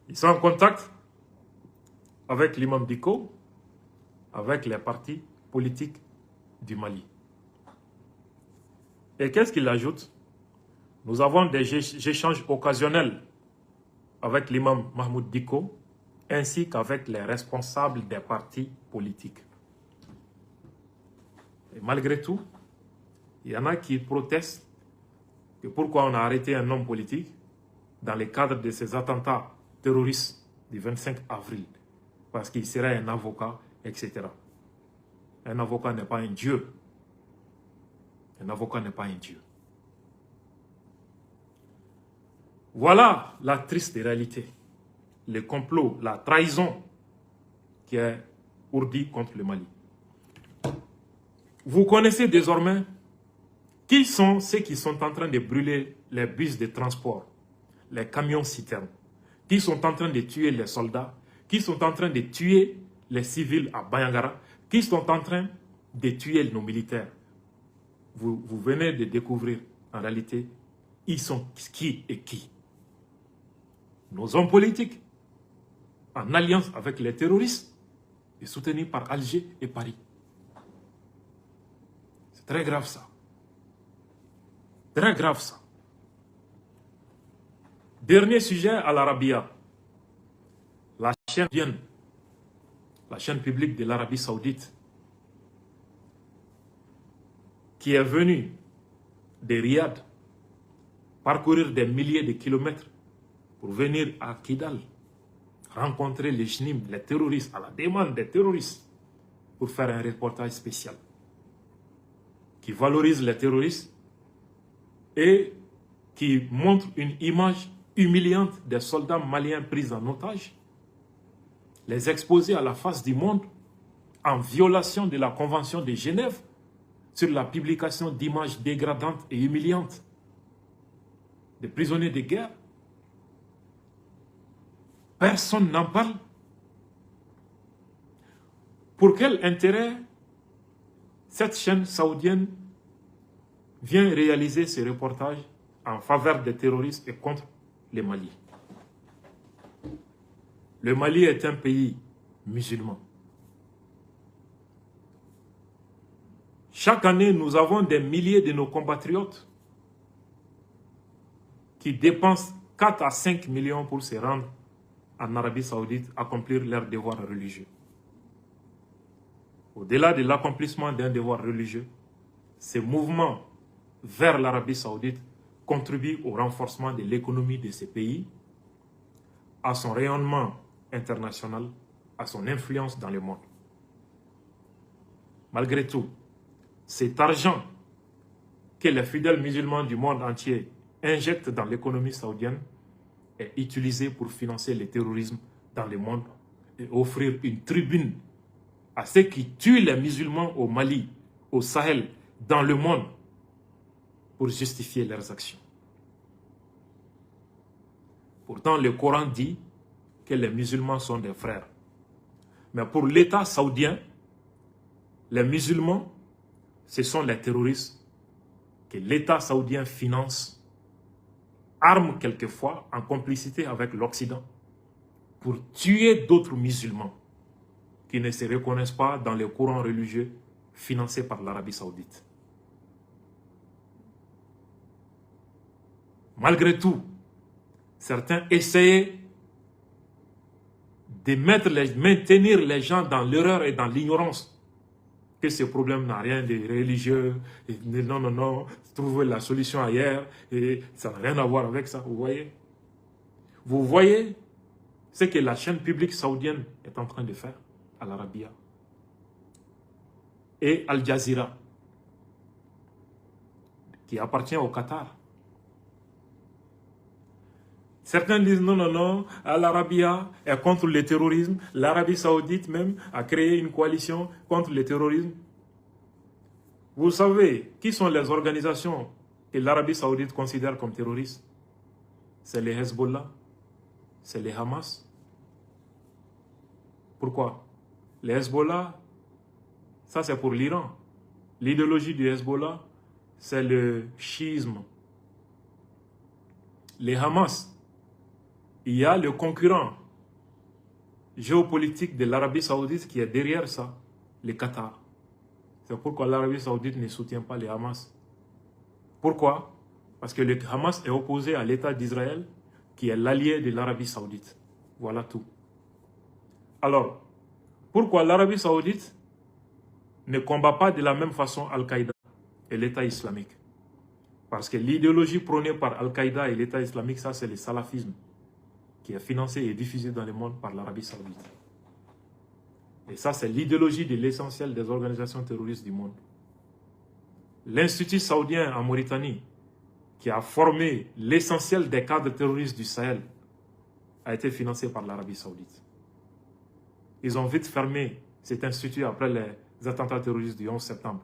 Ils sont en contact avec l'imam Dicko, avec les partis politiques du Mali. Et qu'est-ce qu'il ajoute? Nous avons des échanges occasionnels avec l'imam Mahmoud Dicko, ainsi qu'avec les responsables des partis politiques. Et malgré tout, il y en a qui protestent que pourquoi on a arrêté un homme politique dans le cadre de ces attentats terroristes du 25 avril, parce qu'il serait un avocat, etc. Un avocat n'est pas un dieu. Un avocat n'est pas un dieu. Voilà la triste réalité. Le complot, la trahison qui est ourdie contre le Mali. Vous connaissez désormais qui sont ceux qui sont en train de brûler les bus de transport, les camions-citernes, qui sont en train de tuer les soldats, qui sont en train de tuer les civils à Bayangara, qui sont en train de tuer nos militaires. Vous venez de découvrir, en réalité, ils sont qui et qui. Nos hommes politiques, en alliance avec les terroristes, et soutenus par Alger et Paris. C'est très grave ça. Très grave ça. Dernier sujet à l'Arabia. La chaîne publique de l'Arabie Saoudite, qui est venue de Riyad, parcourir des milliers de kilomètres pour venir à Kidal, rencontrer les JNIM, les terroristes, à la demande des terroristes, pour faire un reportage spécial qui valorise les terroristes et qui montre une image humiliante des soldats maliens pris en otage, les exposer à la face du monde en violation de la Convention de Genève sur la publication d'images dégradantes et humiliantes des prisonniers de guerre. Personne n'en parle. Pour quel intérêt cette chaîne saoudienne vient réaliser ces reportages en faveur des terroristes et contre le Mali? Le Mali est un pays musulman. Chaque année, nous avons des milliers de nos compatriotes qui dépensent 4 à 5 millions pour se rendre en Arabie Saoudite, accomplir leurs devoirs religieux. Au-delà de l'accomplissement d'un devoir religieux, ces mouvements vers l'Arabie Saoudite contribuent au renforcement de l'économie de ces pays, à son rayonnement international, à son influence dans le monde. Malgré tout, cet argent que les fidèles musulmans du monde entier injectent dans l'économie saoudienne est utilisé pour financer le terrorisme dans le monde et offrir une tribune à ceux qui tuent les musulmans au Mali, au Sahel, dans le monde, pour justifier leurs actions. Pourtant, le Coran dit que les musulmans sont des frères. Mais pour l'État saoudien, les musulmans, ce sont les terroristes que l'État saoudien finance, arme quelquefois en complicité avec l'Occident, pour tuer d'autres musulmans qui ne se reconnaissent pas dans les courants religieux financés par l'Arabie Saoudite. Malgré tout, certains essayaient de maintenir les gens dans l'erreur et dans l'ignorance, que ce problème n'a rien de religieux, et non, non, non, trouver la solution ailleurs, et ça n'a rien à voir avec ça, vous voyez? Vous voyez ce que la chaîne publique saoudienne est en train de faire à l'Arabia et Al Jazeera, qui appartient au Qatar. Certains disent non, non, non, l'Arabia est contre le terrorisme. L'Arabie Saoudite même a créé une coalition contre le terrorisme. Vous savez, qui sont les organisations que l'Arabie Saoudite considère comme terroristes? C'est les Hezbollah, c'est les Hamas. Pourquoi? Les Hezbollah, ça c'est pour l'Iran. L'idéologie du Hezbollah, c'est le chiisme. Les Hamas, il y a le concurrent géopolitique de l'Arabie Saoudite qui est derrière ça, le Qatar. C'est pourquoi l'Arabie Saoudite ne soutient pas les Hamas. Pourquoi? Parce que le Hamas est opposé à l'État d'Israël, qui est l'allié de l'Arabie Saoudite. Voilà tout. Alors, pourquoi l'Arabie Saoudite ne combat pas de la même façon Al-Qaïda et l'État islamique? Parce que l'idéologie prônée par Al-Qaïda et l'État islamique, ça c'est le salafisme, qui est financé et diffusé dans le monde par l'Arabie Saoudite. Et ça, c'est l'idéologie de l'essentiel des organisations terroristes du monde. L'Institut saoudien en Mauritanie, qui a formé l'essentiel des cadres terroristes du Sahel, a été financé par l'Arabie Saoudite. Ils ont vite fermé cet institut après les attentats terroristes du 11 septembre,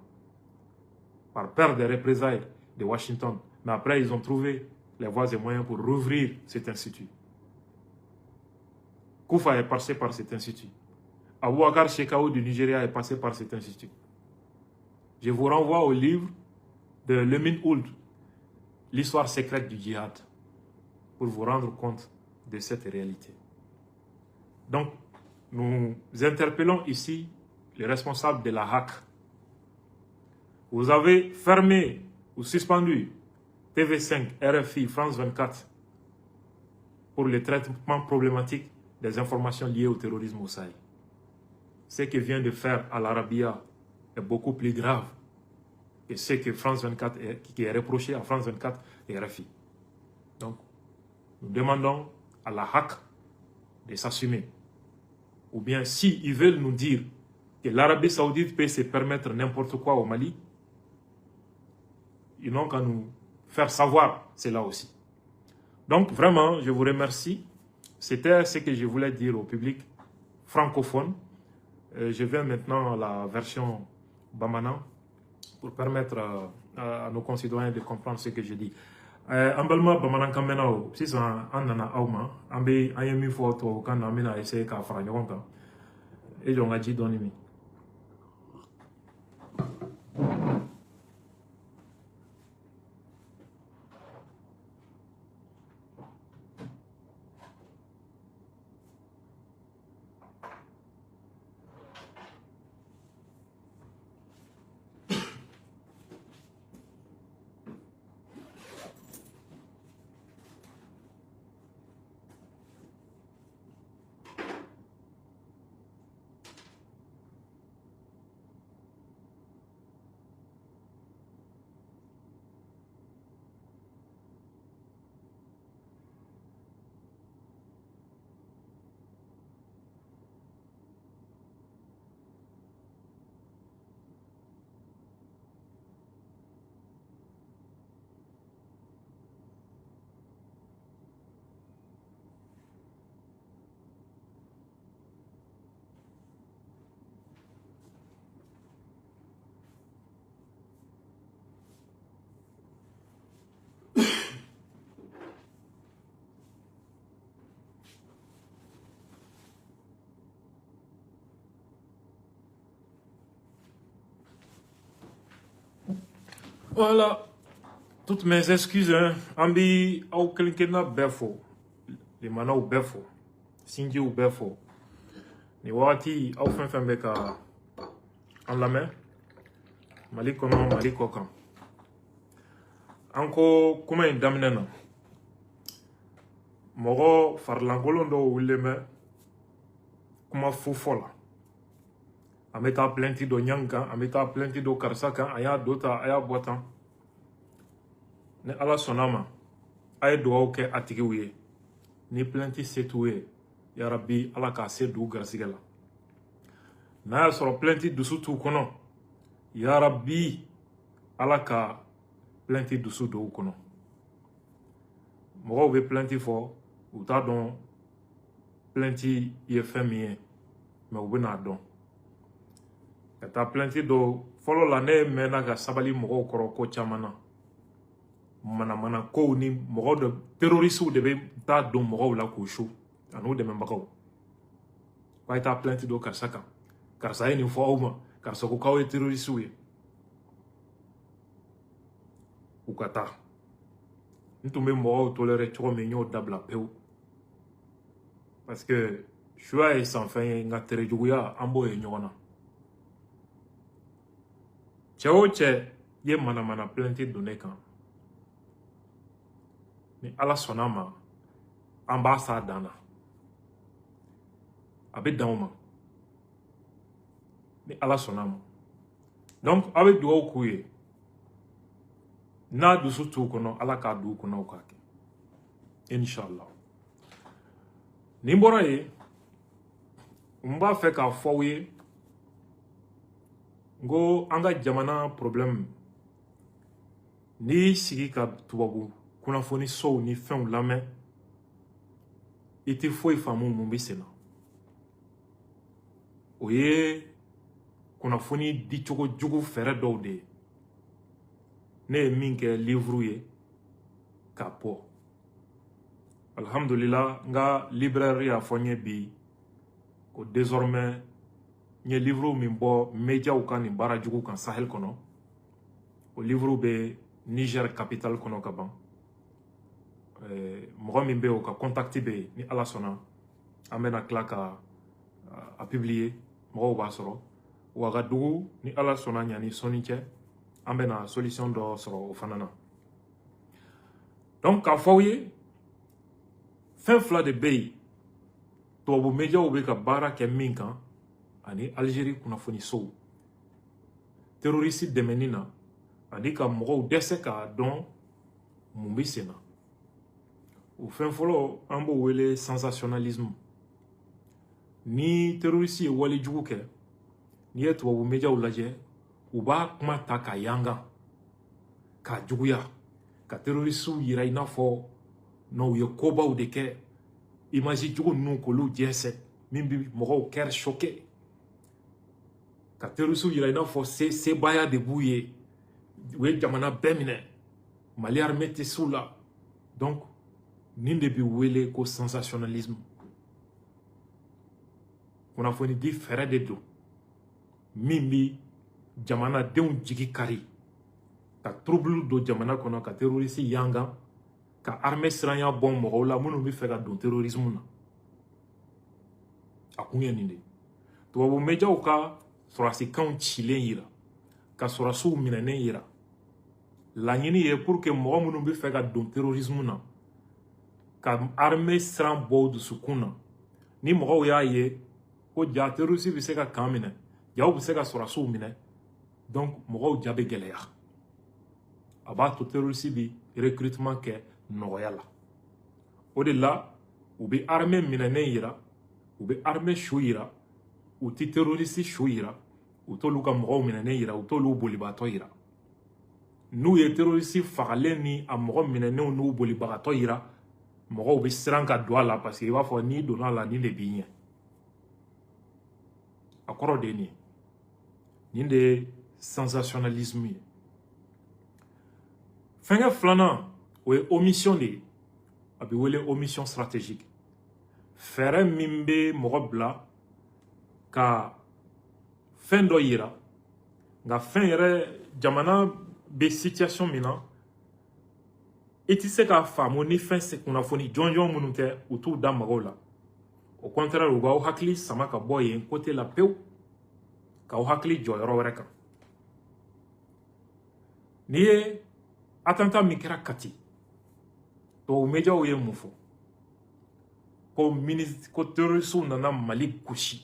par peur des représailles de Washington. Mais après, ils ont trouvé les voies et moyens pour rouvrir cet institut. Koufa est passé par cet institut. Abouakar Shekau du Nigeria est passé par cet institut. Je vous renvoie au livre de Lemin Ould, l'histoire secrète du djihad, pour vous rendre compte de cette réalité. Donc, nous interpellons ici les responsables de la HAC. Vous avez fermé ou suspendu TV5, RFI, France 24 pour le traitement problématique des informations liées au terrorisme au Sahel. Ce que vient de faire à l'Arabia est beaucoup plus grave que ce que France 24 qui est reproché à France 24 et RFI. Donc, nous demandons à la HAC de s'assumer. Ou bien, s'ils veulent nous dire que l'Arabie Saoudite peut se permettre n'importe quoi au Mali, ils n'ont qu'à nous faire savoir cela aussi. Donc, vraiment, je vous remercie. C'était ce que je voulais dire au public francophone. Je vais maintenant à la version Bamana pour permettre à nos concitoyens de comprendre ce que je dis. An balima bamanankan mɛnnaw sisan an nana aw ma an ye min fɔ tubabukan na an bɛna essayer k'a fara ɲɔgɔn kan e jɔ n ka ji dɔɔni min. Voilà, toutes mes excuses, hein. Ambi au klinkena befo, les mana au befo, sinji au befo. Ni wati au fin beka en la main, malikono malikokan. Anko kuma indamnena. Mogo farlangolondo uleme kuma fufola. Ameta plenty do nyanga, ameta plenty do karsaka, aya dota, aya botan. Ne ala sonama, ay do ke atigiwe. Ni plenty setoué, ya rabbi ala ka se du garsigala. Na ya soro plenty dusu tu kono, ya rabbi ala ka plenty dusu do kono. Mogo be plenty fo, ou ta don plenty ye femie, mais ou na don. Kata plenty do follow la ne mena ga sabali mogo koro ko chamana mana ko ni mogo de terroriste de be ta do mogo la ko sho anu de membako wa ta plenty do karsaka karsa ni fo uma karsa ko kawe terroriste we ukata ntumbe mogo tolere choko menyo dabla peu parce que choix est sans fin nga tere juguya ambo e nyona. Chéo che ye mana plenty donné kan. Ni ala sonama ambassa dana. Abe dauma. Ni ala sonama. Donc avec do okuye. Na du sutu kono ala ka du kono okake. Inshallah. Ni mbora ye mba fe ka fowe ngo anga jamana problem ni sigi ka tubabu kuna foni so ni fen lame iti foi famu mumbi sena oye kuna foni di chogo jugu fere do de ne minke livre ye kapo alhamdulillah nga librairie a fonye bi ko désormais nye livre min bo media ou kan ni bara jugu kan Sahel kono o livre be Niger capital kono kaban mo min be o ka contacter be ni ala sona amena klaka a publier mo ba soro wa ga dugu ni ala sona nyani soninche amena solution do soro fanana donc ka fawye fin fla de bay to bo media ou be ka bara ke minkan ani Algérie kunafoni so terroriste demenina ani ka mogo dese ka don mumbi sena o fen folo ambo wele sensationnalisme ni terroriste ye wali jugu ke ni eto wo media ulaje u ba kuma ta ka yanga ka juguya ka terroriste yira ina fo no ye koba u de ke image jugu nu ko lu jese mimbi mogo ker choqué ka terroriste yira ina fo se baya de bouye we jamana bemine mali armée te sula Donc, nin de bi wele ko sensationnalisme. On a fait di fere de do. Mimbi jamana denw jigi kari. Ka trouble do jamana kono ka terroriste yanga ka armée siranya bon mɔgɔw la minnu bɛ fɛ ka don terrorisme na. A kun ye nin de. Tubabu médiaw ka sɔrɔsikanw cilen yira ka sɔrɔsiw minɛnen yira. Laɲini ye pour que mɔgɔ minnu bɛ fɛ ka don terrorisme na ka armée siran bɔ dusukun na. Ni mɔgɔw y'a ye ko ja terroriste bɛ se ka kan minɛ, jaw bɛ se ka sɔrɔsiw minɛ, donc mɔgɔw ja bɛ gɛlɛya. A b'a to terroriste bi recrutement kɛ nɔgɔya la. O de la u bɛ armée minɛnen yira, u bɛ armée su yira, u tɛ terroriste su yira, u t'olu ka mɔgɔw minɛnen yira, u t'olu bolibaatɔ yira. N'u ye terroriste fagalen ni a mɔgɔ minɛnenw n'u bolibagatɔ yira, mɔgɔw bɛ siran ka don a la parce que i b'a fɔ n'i donna a la nin de b'i ɲɛ. A kɔrɔ de ye nin ye. Nin de ye sensationnalisme ye. Fɛnkɛ filanan o ye omission de ye. A bɛ wele omission stratégique. Fɛɛrɛ min bɛ mɔgɔ bila ka fɛn dɔ yira nka fɛn yɛrɛ jamana bɛ situation min na i tɛ se k'a faamu ni fɛn se kunnafoni jɔnjɔn minnu tɛ u t'u da mɔgɔw la. Au contraire u b'aw hakili sama ka bɔ yen côté la pewu k'aw hakili jɔ yɔrɔ wɛrɛ kan. N'i ye attentat min kɛra Kati, tubabu médiaw ye mun fɔ ko terroriste nana Mali gosi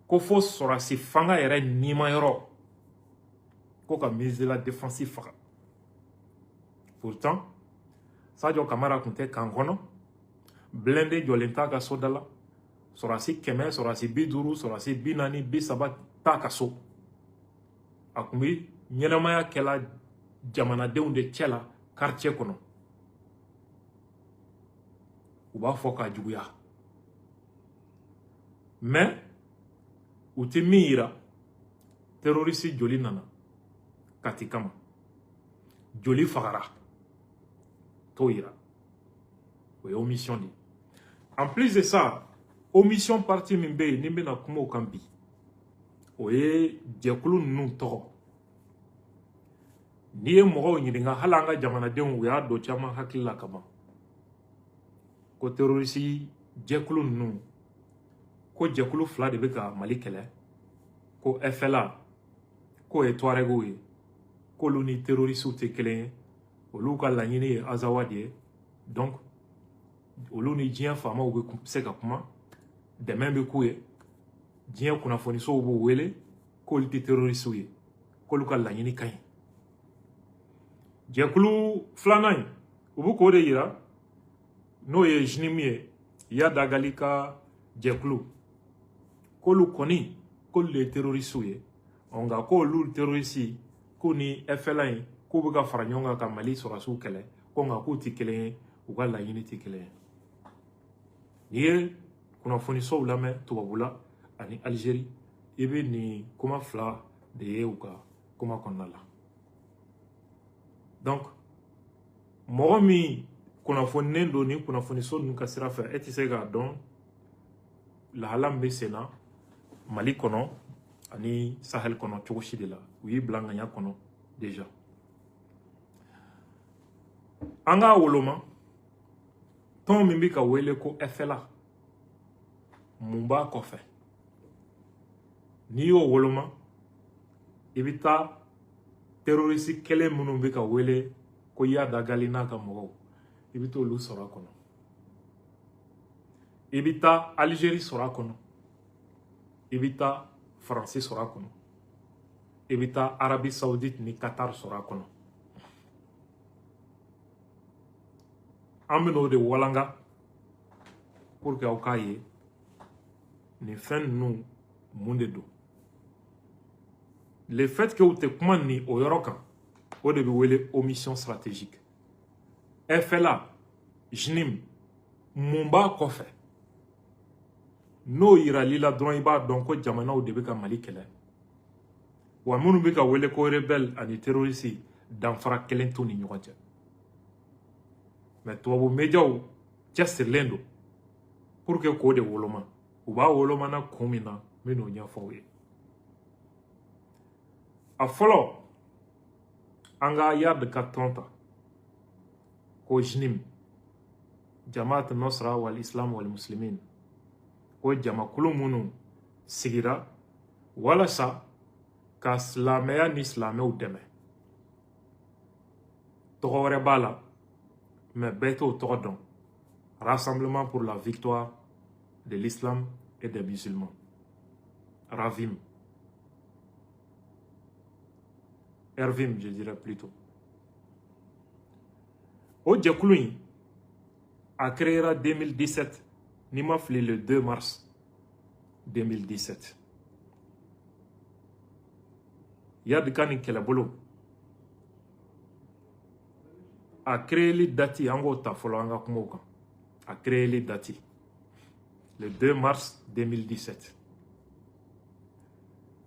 ko fo sɔrɔsi fanga yɛrɛ nimayɔrɔ ko ka ministre de la défense faga. Pourtant Sadio Kamara tun tɛ kan kɔnɔ, blindé jɔlen t'a ka so da la, sɔrɔsi 100, sɔrɔsi 50, sɔrɔsi 40, 30 t'a ka so. A tun bɛ ɲɛnamaya kɛla jamanadenw de cɛ la quartier kɔnɔ. U b'a fɔ k'a juguya. Mais u tɛ min yira terroriste joli nana Kati kama, joli fagara t'o yira. O ye omission de. En plus de ça, omission partie min bɛ yen ni bɛna kuma o kan bi, o ye jɛkulu ninnu tɔgɔ. N'i ye mɔgɔw ɲininka hali an ka jamanadenw u y'a dɔn caman hakili la kaban ko terroriste jɛkulu ninnu ko jɛkulu fila de bɛ ka Mali kɛlɛ, ko FLA k'o ye Tuaregiw ye, k'olu ni terroristew tɛ kelen ye, olu ka laɲini ye Azawa de ye, donc olu ni diɲɛ faamaw bɛ se ka kuma, dɛmɛ bɛ k'u ye, diɲɛ kunnafonisow b'u wele k'olu tɛ terroristew ye, k'olu ka laɲini ka ɲi. Jɛkulu filanan in u bɛ k'o de yira n'o ye JNIM ye, Yada Gali ka jɛkulu, k'olu kɔni k'olu de ye terroristew ye, nka k'olu terroriste k'u ni FLA in k'u bɛ ka fara ɲɔgɔn kan ka Mali sɔrɔsiw kɛlɛ, ko nka k'u tɛ kelen ye, u ka laɲini tɛ kelen ye. N'i ye kunnafonisow lamɛn tubabu la ani Algérie, i bɛ nin kuma fila de ye u ka kuma kɔnɔna la. Donc mɔgɔ min kunnafonilen don ni kunnafoniso ninnu ka sira fɛ, e tɛ se k'a dɔn lahala min bɛ sen na Mali kɔnɔ ani Sahel kɔnɔ cogo si de la. U y'i bila ŋaɲa kɔnɔ déjà. An k'a woloma tɔn min bɛ ka wele ko FLA, mun b'a kɔfɛ? N'i y'o woloma i bɛ taa terroriste kelen minnu bɛ ka wele ko Yada Gali n'a ka mɔgɔw, i bɛ t'olu sɔrɔ a kɔnɔ. I bɛ taa Algérie sɔrɔ a kɔnɔ, i bɛ taa Faransi sɔrɔ a kɔnɔ, i bɛ taa Arabie Saoudite ni Qatar sɔrɔ a kɔnɔ. An bɛ n'o de walanga pour que aw k'a ye nin fɛn ninnu mun de don. Le fait que u tɛ kuma ni o yɔrɔ kan, o de bɛ wele omission stratégique. FLA, JNIM, mun b'a kɔfɛ? N'o yirali la dɔrɔn i b'a dɔn ko jamanaw de bɛ ka Mali kɛlɛ. Wa minnu bɛ ka wele ko rebelle ani terroriste danfara kelen t'u ni ɲɔgɔn cɛ. mais tubabu médiaw cɛsirilen don pour que k'o de woloma u b'a woloma na kun min na n bɛ n'o ɲɛfɔ u ye a fɔlɔ an ka Yad ka tɔn ta ko JNIM Jamaat Nusra wal Islam wal Muslimin ko jamakulu minnu sigira walasa ka silamɛya ni silamɛw dɛmɛ tɔgɔ wɛrɛ b'a la mais bɛɛ t'o tɔgɔ dɔn Rassemblement pour la victoire de l'islam et des musulmans RAVIM RVIM je dirais plutôt o jɛkulu in a créera 2017 n'i ma fili le 2 mars 2017 Yad ka nin kɛlɛbolo a créeli dati an k'o ta fɔlɔ an ka kumaw kan a créeli dati le 2 mars 2017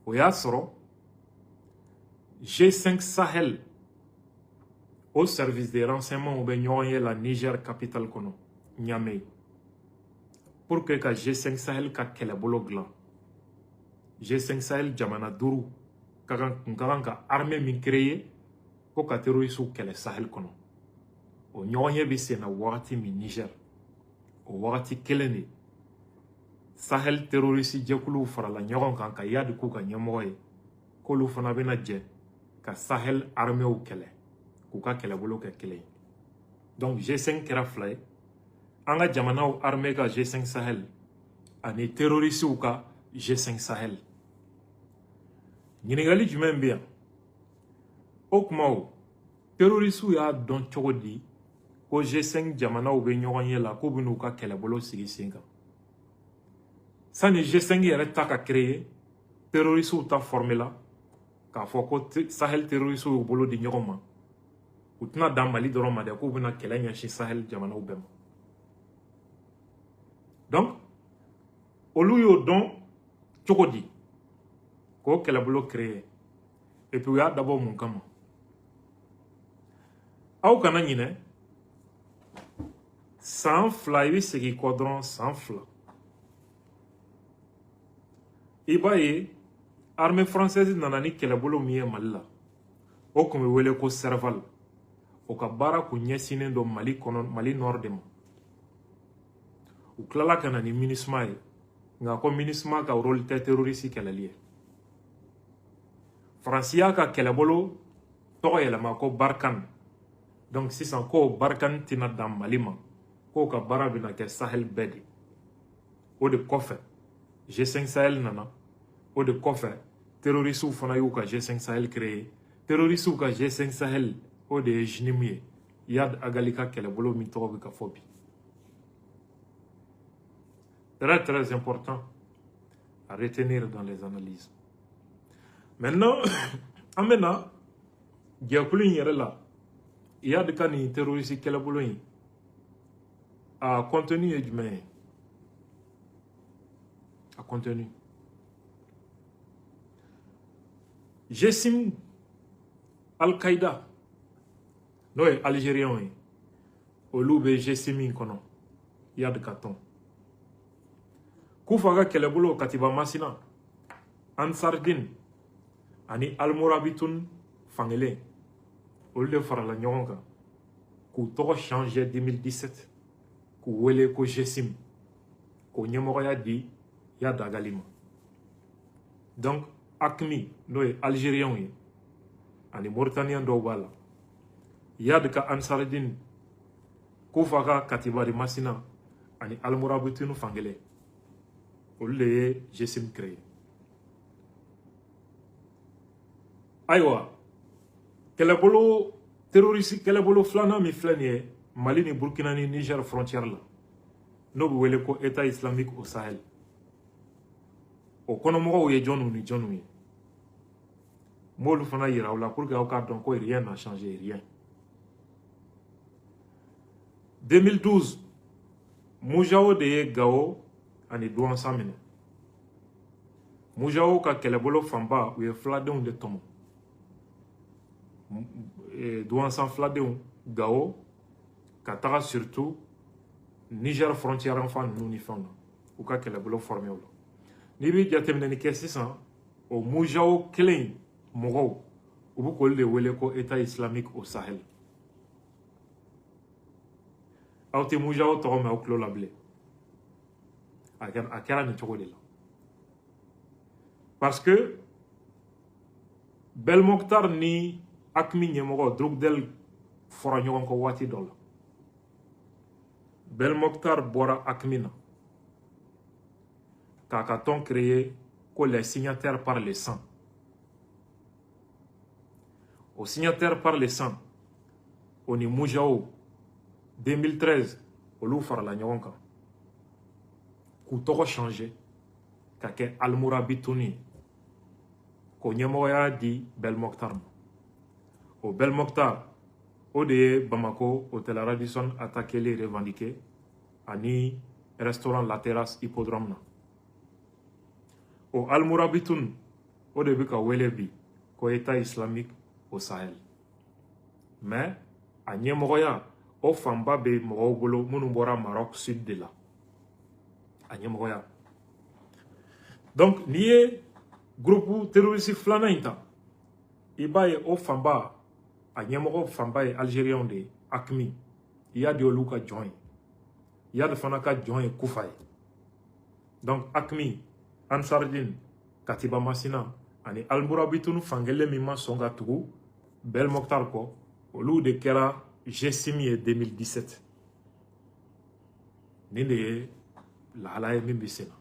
o y'a sɔrɔ G5 Sahel au service des renseignements bɛ ɲɔgɔn ye la Niger capitale kɔnɔ Niamey pour que ka G5 Sahel ka kɛlɛbolo dilan G5 Sahel jamana 5 ka kan ka armée min créer ko ka terroriste kɛlɛ Sahel kɔnɔ o ɲɔgɔn ye bɛ sen na wagati min Niger o wagati kelen de Sahel terroriste jɛkuluw farala ɲɔgɔn kan ka Yad k'u ka ɲɛmɔgɔ ye k'olu fana bɛna jɛ ka Sahel arméw kɛlɛ k'u ka kɛlɛbolo kɛ kelen ye donc G5 kɛra fila ye an ka jamanaw armée ka G5 Sahel ani terroristew ka G5 Sahel ɲininkali jumɛn bɛ yan o kuma o terroristew y'a dɔn cogo di ko G5 jamanaw bɛ ɲɔgɔn ye la k'u bɛ n'u ka kɛlɛbolo sigi sen kan sani G5 yɛrɛ ta ka créer terroristew ta formé la k'a fɔ ko Sahel terroristew y'u bolo di ɲɔgɔn ma u tɛna dan Mali dɔrɔn ma dɛ k'u bɛna kɛlɛ ɲɛsin Sahel jamanaw bɛɛ ma donc olu y'o dɔn cogo di k'o kɛlɛbolo créer et puis u y'a dabɔ mun kama aw kana ɲinɛ san 2 i bɛ segin kɔ dɔrɔn san 2 i b'a ye armée française nana ni kɛlɛbolo min ye Mali la o tun bɛ wele ko Serval o ka baara kun ɲɛsinnen don Mali kɔnɔ Mali nord de ma u tilala ka na ni MINUSMA ye nka ko MINUSMA ka rôle tɛ terroriste kɛlɛli ye Faransi y'a ka kɛlɛbolo tɔgɔ yɛlɛma ko Barkhane donc sisan ko Barkhane tɛna dan Mali ma k'o ka baara bɛna kɛ Sahel bɛɛ de o de kɔfɛ G5 Sahel nana o de kɔfɛ terroristew fana y'u ka G5 Sahel créer terroristew ka G5 Sahel o de ye JNIM ye Yad Agali ka kɛlɛbolo min tɔgɔ bɛ ka fɔ bi très important à retenir dans les analyses maintenant an bɛna jɛkulu in yɛrɛ la Yad ka nin terroriste kɛlɛbolo in a contenu ye jumɛn ye a contenu GSIM Al-Qaïda n'o ye algérien ye olu bɛ GSIM in kɔnɔ Yad ka tɔn Kufa ka kɛlɛbolo Katiba Masina Ansardine ani Almorabitoun fankelen olu de farala ɲɔgɔn kan k'u tɔgɔ changer 2017 k'u wele ko GSIM k'o ɲɛmɔgɔya di Yad Agali ma donc AQMI n'o ye algérien ye ani mauritanien dɔw b'a la Yad ka Ansardine Kufa ka Katiba Masina ani Almorabitoun fankelen olu de ye GSIM créé ayiwa kɛlɛbolo terroriste kɛlɛbolo filanan min filɛ nin ye Mali ni Burkina ni Niger frontière la n'o bɛ wele ko État islamique au Sahel o kɔnɔmɔgɔw ye jɔnw ni jɔnw ye n b'olu fana yira aw la pour que aw k'a dɔn ko rien n'a changé rien 2012 Mujao de ye Gao ani Douansa minɛ Mujao ka kɛlɛbolo fanba u ye filadenw de tɔmɔ Douansa filadenw Gao ka taga surtout Niger frontière en fan nous ni fond ou ka kele bolo formé o ni bi jatemne ni kessisan o mujao kelen mogo ou bu ko le wele ko état islamique au Sahel awte mujao to ma oklo lable akera ni choko de la parce que Belmokhtar ni akmi ñemogo drug del fora ñogon ko wati dol Belmokhtar bora akmina kakaton créé que les signataires par le sang aux signataires par le sang on est Moujao 2013 au lou fara la ñogon kan ku toko changer ka ke Almourabi Touni ko ñemoya di Belmokhtar au Belmokhtar au de Bamako hôtel Radisson attaqué les revendiqués ani restaurant La Terrasse hippodrome na au Almourabi Touni au de bika welebi ko état islamique au Sahel mais a ñemoya o famba be mogo bolo munu bora Maroc sud de la a ñemoya donc nié groupe terroriste flana inta ibaye o famba a ñemogo famba e algérien de akmi ya de oluka join ya de fanaka join kufay donc akmi ansardine katiba masina ani Almourabi Touni fangele mima songa tugu Belmokhtar ko olu de kera G6 2017 ni de la halaye min bisena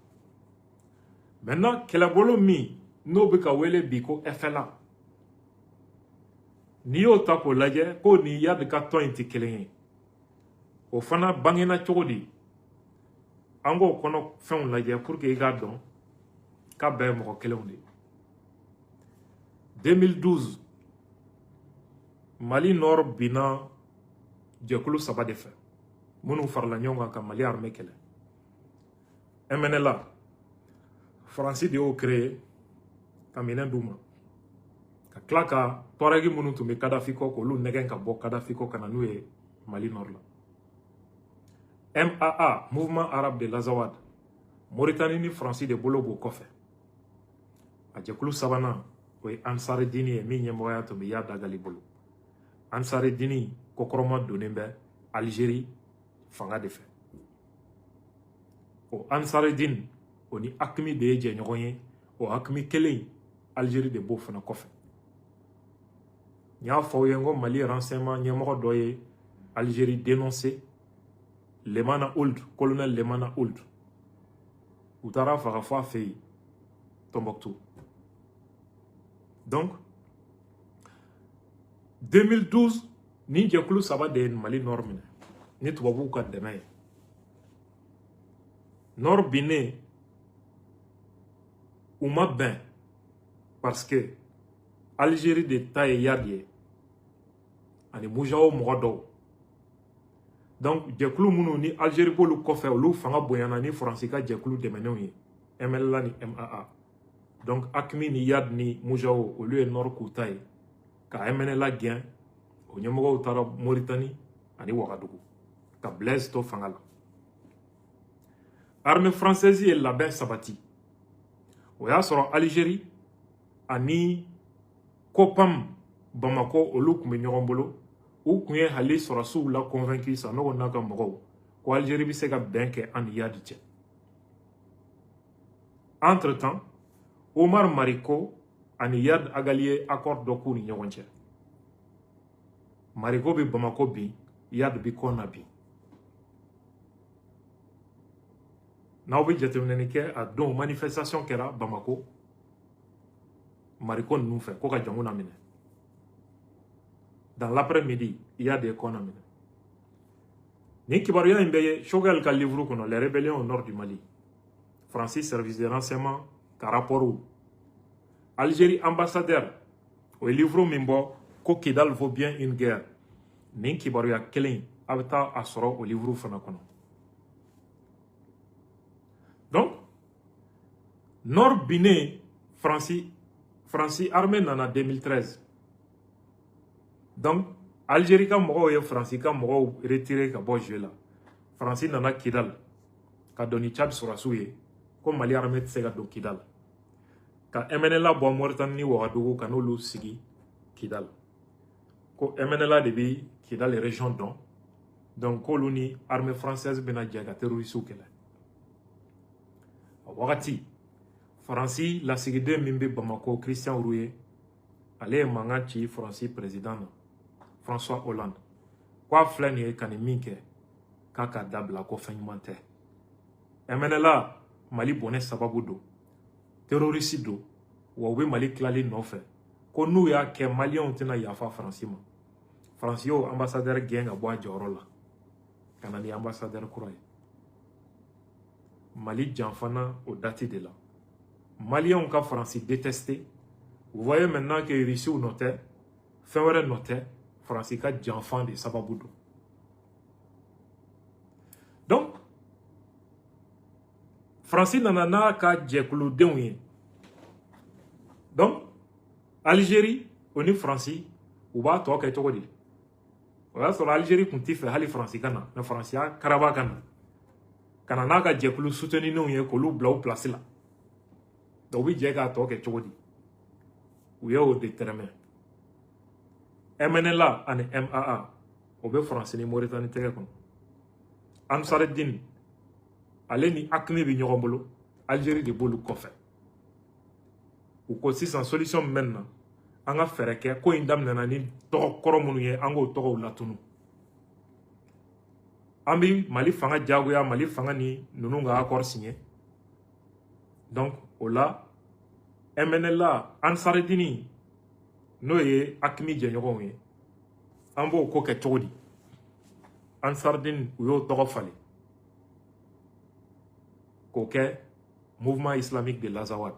maintenant kelabolo mi no be ka wele bi ko FLA ni yo ta ko lajɛ ko ni yad ka tɔn in ti kelen ye o fana bangena cogo di an k'o kɔnɔ fɛnw lajɛ pour que i k'a dɔn k'a bɛɛ ye mɔgɔ kelenw de 2012 Mali Nord bina jɛkulu 3 de fɛ minnu farala ɲɔgɔn kan ka Mali armée kɛlɛ MNLA Faransi de y'o créé ka minɛn d'u ma ka tila ka tɔrɛgi minnu tun bɛ Kadafi kɔ k'olu nɛgɛn ka bɔ Kadafi kɔ ka na n'u ye Mali Nord la MAA Mouvement Arabe de l'Azawad Mauritanie ni Faransi de bolo b'o kɔfɛ a jɛkulu 3nan o ye Ansari Dini ye min ɲɛmɔgɔya tun bɛ Yaya Dagali bolo Ansari Dini kɔkɔrɔma donnen bɛ Algérie fanga de fɛ o Ansari Dini o ni Akmi de ye jɛɲɔgɔn ye o Akmi kelen Algérie de b'o fana kɔfɛ n y'a fɔ aw ye n ko Mali renseignement ɲɛmɔgɔ dɔ ye Algérie dénoncé Lemana Ould colonel Lemana Ould u taara faga fɔ a fɛ yen Tombouctou donc 2012 ni jɛkulu 3 de ye Mali Nord minɛ ni tubabuw ka dɛmɛ ye Nord binnen u ma bɛn parce que Algérie de ta ye Yad ye ani Moujao mɔgɔ dɔw donc jɛkulu minnu ni Algérie b'olu kɔfɛ olu fanga bonyana ni Faransi ka jɛkulu dɛmɛnenw ye MLA ni MAA donc Akmi ni Yad ni Moujao olu ye Nord k'u ta ye ka MNLA gɛn o ɲɛmɔgɔw taara Mauritanie ani Ouagadougou ka Blaise to fanga la armée française ye labɛn sabati o y'a sɔrɔ Algérie ani Kopam Bamako olu tun bɛ ɲɔgɔn bolo u tun ye hali sɔrɔsiw la convaincu Sanogo n'a ka mɔgɔw ko Algérie bɛ se ka bɛn kɛ an ni Yadi cɛ entre temps Omar Mariko ani Yad Agali ye accord dɔ k'u ni ɲɔgɔn cɛ Mariko bɛ Bamako bin Yad bɛ Kɔna bin n'aw bɛ jateminɛli kɛ a don manifestation kɛra Bamako Mariko ninnu fɛ ko ka jɔnw laminɛ dans l'après-midi Yad ye Kɔna minɛ ni kibaruya in bɛ ye Choguel ka livre kɔnɔ les rébellions au nord du Mali Francis service de renseignement ka rapport Algérie ambassadeur o livre min bɔ ko Kidal vaut bien une guerre nin kibaruya kelen a bɛ taa a sɔrɔ o livre fana kɔnɔ donc Nord binnen Fransi armée nana 2013 donc Algérie ka mɔgɔw ye Faransi ka mɔgɔw retiré ka bɔ jeu la. Faransi nana Kidal ka doni Tchad sɔrɔsiw ye ko Mali armée tɛ se ka don Kidal. Ka MNLA bɔ Mauritanie ni Ouagadougou ka n'olu sigi Kidal. Ko MNLA de bi Kidal région dɔn. Donc k'olu ni armée française bɛna jɛ ka terroristes kɛlɛ. A wagati Faransi lasigiden min bɛ Bamako Christian Rouye ale ye mankan ci Faransi président na François Hollande. K'a filɛ nin ye ka nin min kɛ k'a ka dabila ko fɛn ɲuman tɛ. MNLA Mali bɔnɛ sababu don. Terroriste don. Wa u bɛ Mali tilali nɔfɛ. Ko n'u y'a kɛ Maliens tɛna yafa Faransi ma. Faransi y'o ambassadeur gɛn ka bɔ a jɔyɔrɔ la. Ka na ni ambassadeur kura ye. Mali janfana o date de la. Maliens ka Faransi détesté. Vous voyez maintenant que Russie nɔ tɛ, fɛn wɛrɛ nɔ tɛ, Faransi ka janfan de sababu don. Donc, Faransi nana n'a ka jɛkuludenw ye. Donc, Algérie o ni Faransi u b'a tɔ kɛ cogo di? O y'a sɔrɔ Algérie kun t'i fɛ hali Faransi ka na, mais Faransi y'a karaba ka na. Ka na n'a ka jɛkulu soutenir'u ye k'olu bila u place la. Donc, u bi jɛ k'a tɔ kɛ cogo di? U ye o de tɛrɛmɛ. MNLA ani MAA o bɛ Faransi ni Mauritanie tɛgɛ kɔnɔ. Ansaruddin ale ni Hakimi bɛ ɲɔgɔn bolo, Algérie de b'olu kɔfɛ. U ko sisan solution min bɛ na an ka fɛɛrɛ kɛ ko in daminɛna ni tɔgɔ kɔrɔ minnu ye an k'o tɔgɔw latunu. An bi Mali fanga jagoya, Mali fanga ni ninnu ka accord signé. Donc o la MNLA Ansaruddin n'o ye Hakimi jɛɲɔgɔnw ye an b'o ko kɛ cogo di? Ansaruddin u y'o tɔgɔ falen k'o kɛ mouvement islamique de l'Azawad.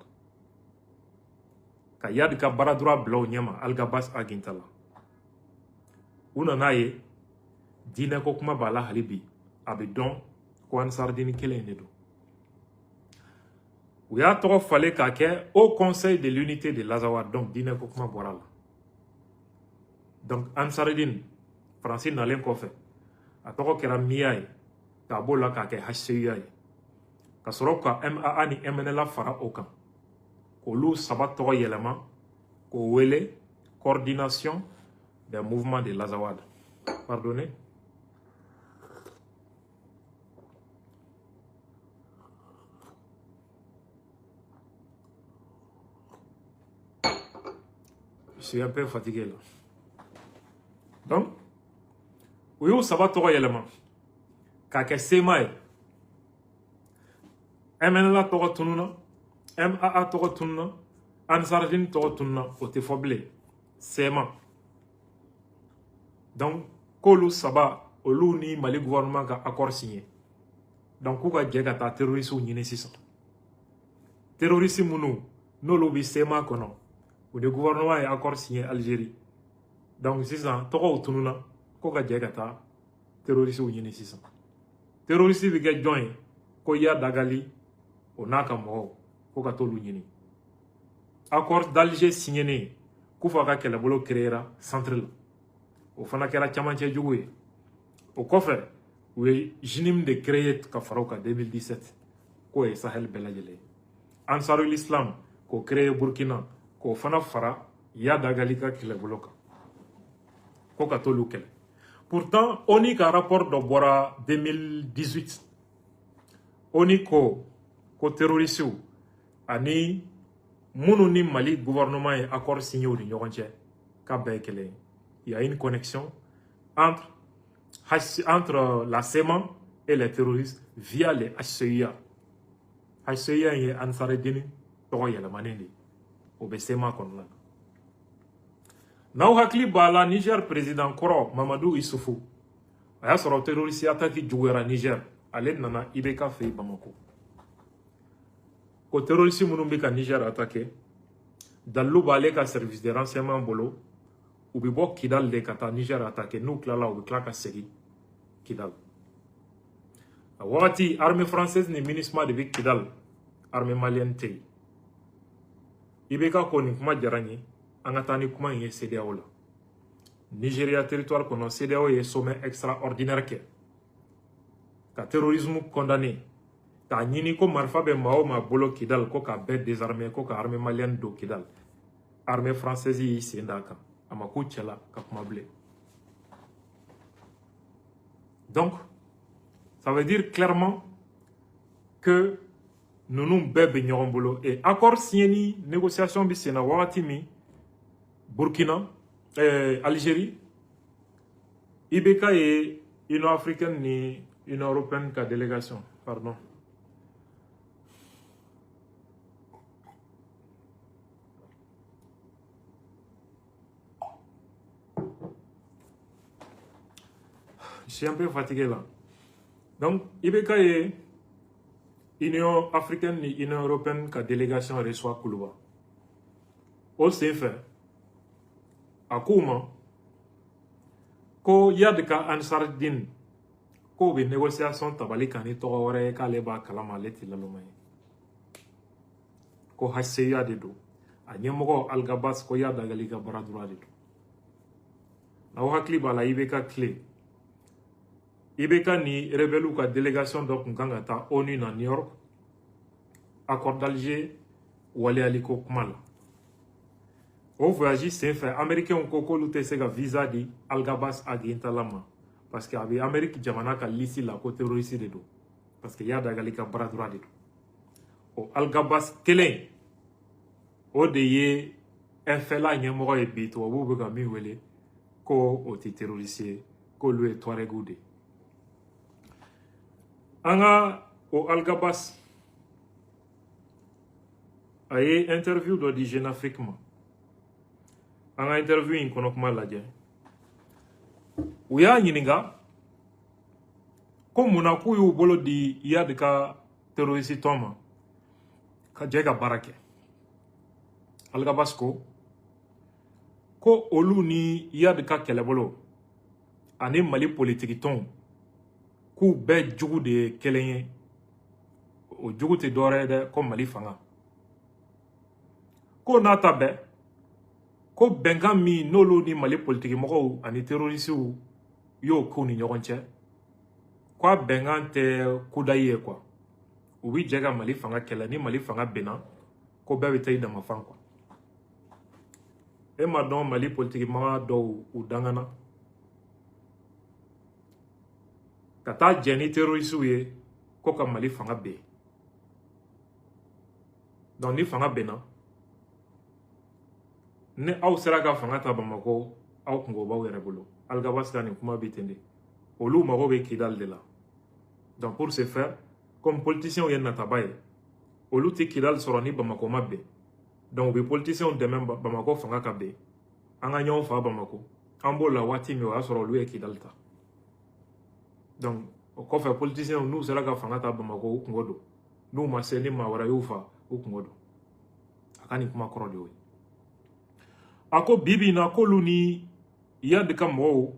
Ka Yadi ka baradura bila o ɲɛma Algabas Aginta la. U nana ye diinɛ ko kuma b'a la hali bi a bɛ dɔn ko Ansaruddin kelen de don. U y'a tɔgɔ falen k'a kɛ Haut Conseil de l'unité de l'Azawad, donc diinɛ ko kuma bɔra la. Donc Ansaruddin Faransi nalen kɔfɛ a tɔgɔ kɛra MIA ye k'a b'o la k'a kɛ HCUA ye. Ka sɔrɔ ka MAA ni MNLA fara o kan. K'olu saba tɔgɔ yɛlɛma k'o wele coordination des mouvements de l'Azawad. Pardonnez. Je suis un peu fatigué là. Donc, u y'o saba tɔgɔ yɛlɛma k'a kɛ SEMA ye. MNLA tɔgɔ tununa, MAA tɔgɔ tununa, Ansaruddin tɔgɔ tununa, o tɛ fɔ bilen. SEMA. Donc, k'olu saba olu ni Mali gouvernement ka accord signé. Donc, k'u ka jɛ ka taa terroristes ɲini sisan. Terroristes minnu n'olu bɛ SEMA kɔnɔ, o ni gouvernement ye accord signé Algérie. Donc, sisan tɔgɔw tununa ko ka jɛ ka taa terroristes ɲini sisan. Terroristes bɛ kɛ jɔn ye? Ko Yaya Dagali o n'a ka mɔgɔw ko ka t'olu ɲini. Accord d'Alger signé k'u fɔ a ka kɛlɛbolo créera centre la. O fana kɛra camancɛ jugu ye. O kɔfɛ u ye JNIM de créer ka fara o kan 2017 k'o ye Sahel bɛɛ lajɛlen ye. Ansarul Islam k'o créer Burkina k'o fana fara Yaya Dagali ka kɛlɛbolo kan ko ka t'olu kɛlɛ. Pourtant ONU ka rapport dɔ bɔra 2018. ONU ko terroristes ani minnu ni Mali gouvernement ye accord signé o ni ɲɔgɔn cɛ k'a bɛɛ ye kelen ye. Il y a une connexion entre la SEMA et les terroristes via les HCUA. HCUA ye Ansaruddin tɔgɔ yɛlɛmanen de o bɛ SEMA kɔnɔna na. N'aw hakili b'a la Niger président kɔrɔ Mamadou Issoufou a y'a sɔrɔ terroriste attaque juguyara Niger ale nana IBK fɛ yen Bamako. Ko terroriste minnu bɛ ka Niger attaqué dalilu b'ale ka service de renseignement bolo u bɛ bɔ Kidal de ka taa Niger attaqué n'u tilala u bɛ tila ka segin Kidal. A wagati armée française ni MINUSMA de bɛ Kidal armée malienne tɛ yen. IBK ko nin kuma diyara n ye an ka taa ni kuma in ye CEDEAO la. Nigeria territoire kɔnɔ CEDEAO ye sommet extraordinaire kɛ ka terrorisme condamné k'a ɲini ko marifa bɛ maa o maa bolo Kidal ko k'a bɛɛ désarmé ko ka armée malienne don Kidal armée française y'i sen d'a kan a ma k'u cɛla ka kuma bilen. Donc ça veut dire clairement que nous bɛɛ bɛ ɲɔgɔn bolo et accord signé ni négociation bi sen na wagati min Burkina Algérie IBK ye Union africaine ni Union européenne ka délégation pardon. Je suis un peu fatigué là. Donc, IBK et Union africaine et Union européenne ka délégation reçoit Koulouba. Au CFR, à Kouma, ko yad ka Ansar Din, ko be négociation tabali kani togore ka leba kalama leti lalomay. Ko HCA de do. A nyemogo Algabas ko yada galiga baradura de do. Na wakli bala IBK clé. IBK ni rebelle ka délégation donc ngangata ONU na New York accord d'Alger wale aliko kumala au voyage c'est fait américain ko ko lute se ga visa di Algabas aginta lama parce que abi Amérique jamana ka lisi la ko terroriste de do parce que ya dagalika bradura de do o Algabas kelen o de ye FLA nyemo e bit wo bu ga mi wele ko o ti terroriste ko lu e toiregude anga o Algabas aye interview do di Jeune Afrique ma anga interview in kono kuma laje uya nyininga ko muna ku yu bolo di yad ka terroriste toma ka jega barake Algabas ko olu ni yad ka kelebolo ani Mali politique ton ku bɛɛ jugu de ye kelen ye o jugu tɛ dɔwɛrɛ ye dɛ ko Mali fanga ko n'a ta bɛɛ ko bɛnkan min n'olu ni Mali politique mɔgɔw ani terrorisiw y'o k'u ni ɲɔgɔn cɛ ko a bɛnkan tɛ kudayi ye quoi u bi jɛ ka Mali fanga kɛlɛ ni Mali fanga benna ko bɛɛ bɛ taa i dama fan quoi e ma dɔn Mali politique mɔgɔ dɔw u dangana ka taa jɛ ni terrorisiw ye ko ka Mali fanga ben donc ni fanga benna ne aw sera ka fanga ta Bamako aw kungo b'aw yɛrɛ bolo Algabas ka nin kuma bi ten de olu mago bɛ Kidal de la donc pour ce faire comme politiciens ye nataba ye olu tɛ Kidal sɔrɔ ni Bamako ma ben donc u bɛ politiciens dɛmɛ Bamako fanga ka ben an ka ɲɔgɔn fa Bamako an b'o la waati min o y'a sɔrɔ olu ye Kidal ta donc o kɔfɛ politiciens n'u sera ka fanga ta Bamako u kungo don n'u ma se ni maa wɛrɛ y'u fa u kungo don a ka nin kuma kɔrɔ de y'o ye a ko bibi na k'olu ni yad ka mɔgɔw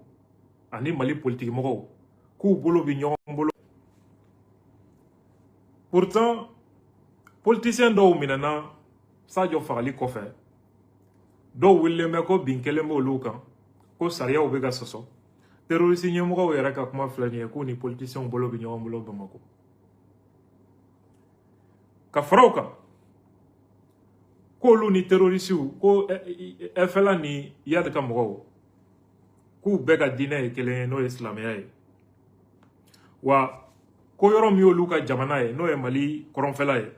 ani Mali politique mɔgɔw k'u bolo bi ɲɔgɔn bolo pourtant politiciens dɔw minɛna Sadio fagali kɔfɛ dɔw wililen bɛ ko bin kelen b'olu kan ko sariyaw bɛ ka sɔsɔ terroriste ɲɛmɔgɔw yɛrɛ ka kuma filɛ nin ye k'u ni politiciens bolo bi ɲɔgɔn bolo Bamako ka fara o kan k'olu ni terroristiw ko FLA ni yad ka mɔgɔw k'u bɛɛ ka diinɛ ye kelen ye n'o ye silamɛya ye wa ko yɔrɔ min y'olu ka jamana ye n'o ye Mali kɔrɔnfɛla ye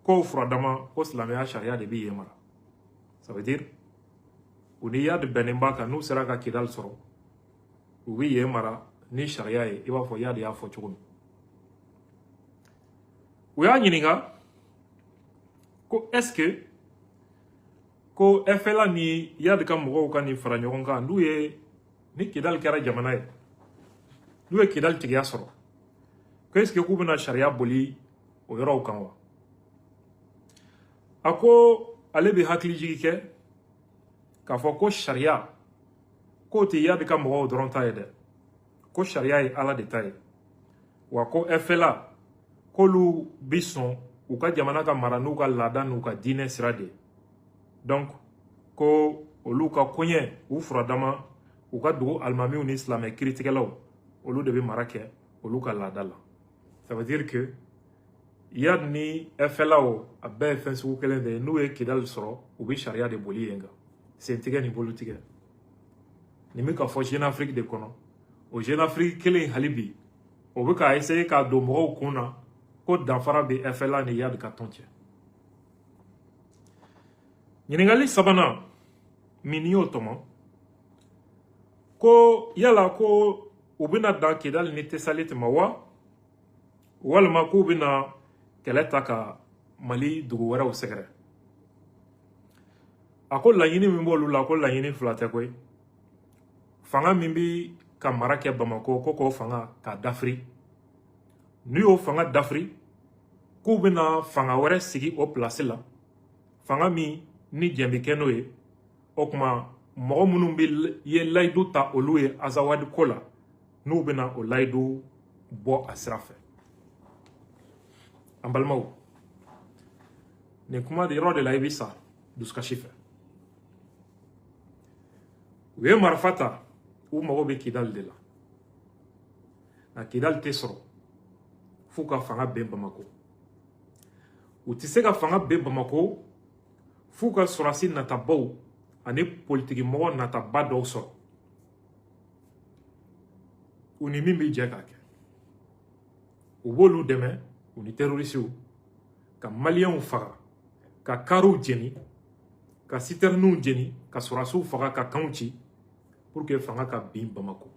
ko furadama ko silamɛya sariya de bɛ yen mara ça veut dire u ni yad bɛnnen b'a kan n'u sera ka Kidal sɔrɔ u bɛ yen mara ni sariya ye i b'a fɔ yad y'a fɔ cogo min u y'a ɲininka ko est-ce que ko FLA ni yad ka mɔgɔw ka nin fara ɲɔgɔn kan n'u ye ni Kidal kɛra jamana ye n'u ye Kidal tigiya sɔrɔ ko est-ce que k'u bɛna sariya boli o yɔrɔw kan wa a ko ale bɛ hakilijigi kɛ k'a fɔ ko sariya k'o tɛ yad ka mɔgɔw dɔrɔn ta ye dɛ ko sariya ye Ala de ta ye wa ko FLA k'olu bi sɔn u ka jamana ka mara n'u ka laada n'u ka diinɛ sira de donc ko olu ka koɲɛ u furadama u ka dugu alimamiw ni silamɛ kiritigɛlaw olu de bɛ mara kɛ olu ka laada la. Ça veut dire que Yad ni FLAO a bɛɛ ye fɛn sugu kelen de ye n'u ye Kidal sɔrɔ u bɛ sariya de boli yen kan sentigɛ ni bolotigɛ nin bɛ ka fɔ Jeune Afrique de kɔnɔ o Jeune Afrique kelen hali bi o bɛ ka essayer k'a don mɔgɔw kun na ko danfara bɛ FLA ni Yad ka tɔn cɛ. Ɲininkali sabanan min y'o tɔmɔ ko yala ko u bɛna dan Kidal ni Tesalit ma wa walima k'u bɛna kɛlɛ ta ka Mali dugu wɛrɛw sɛgɛrɛ. A ko laɲini min b'olu la ko laɲini fila tɛ koyi. Fanga min bɛ ka mara kɛ Bamako ko k'o fanga k'a dafiri. N'u y'o fanga dafiri k'u bɛna fanga wɛrɛ sigi o place la. Fanga min ni jɛn bɛ kɛ n'o ye. O kuma mɔgɔ minnu bɛ ye layidu ta olu ye Azawadi ko la n'u bɛna o layidu bɔ a sira fɛ. An balimaw nin kuma de yɔrɔ de la i bɛ sa dusukasi fɛ. U ye marifa ta u mago bɛ Kidal de la nka Kidal tɛ sɔrɔ f'u ka fanga bɛn Bamako. U tɛ se ka fanga bɛn Bamako f'u ka sɔrɔdasi natabaw ani politiki mɔgɔ nataba dɔw sɔrɔ u ni min bɛ jɛ k'a kɛ. U b'olu dɛmɛ u ni terrorisiw ka maliyɛnw faga ka kariw jeni ka citernunw jeni ka sɔrɔdasiw faga ka kanw ci pour que fanga ka bin Bamako.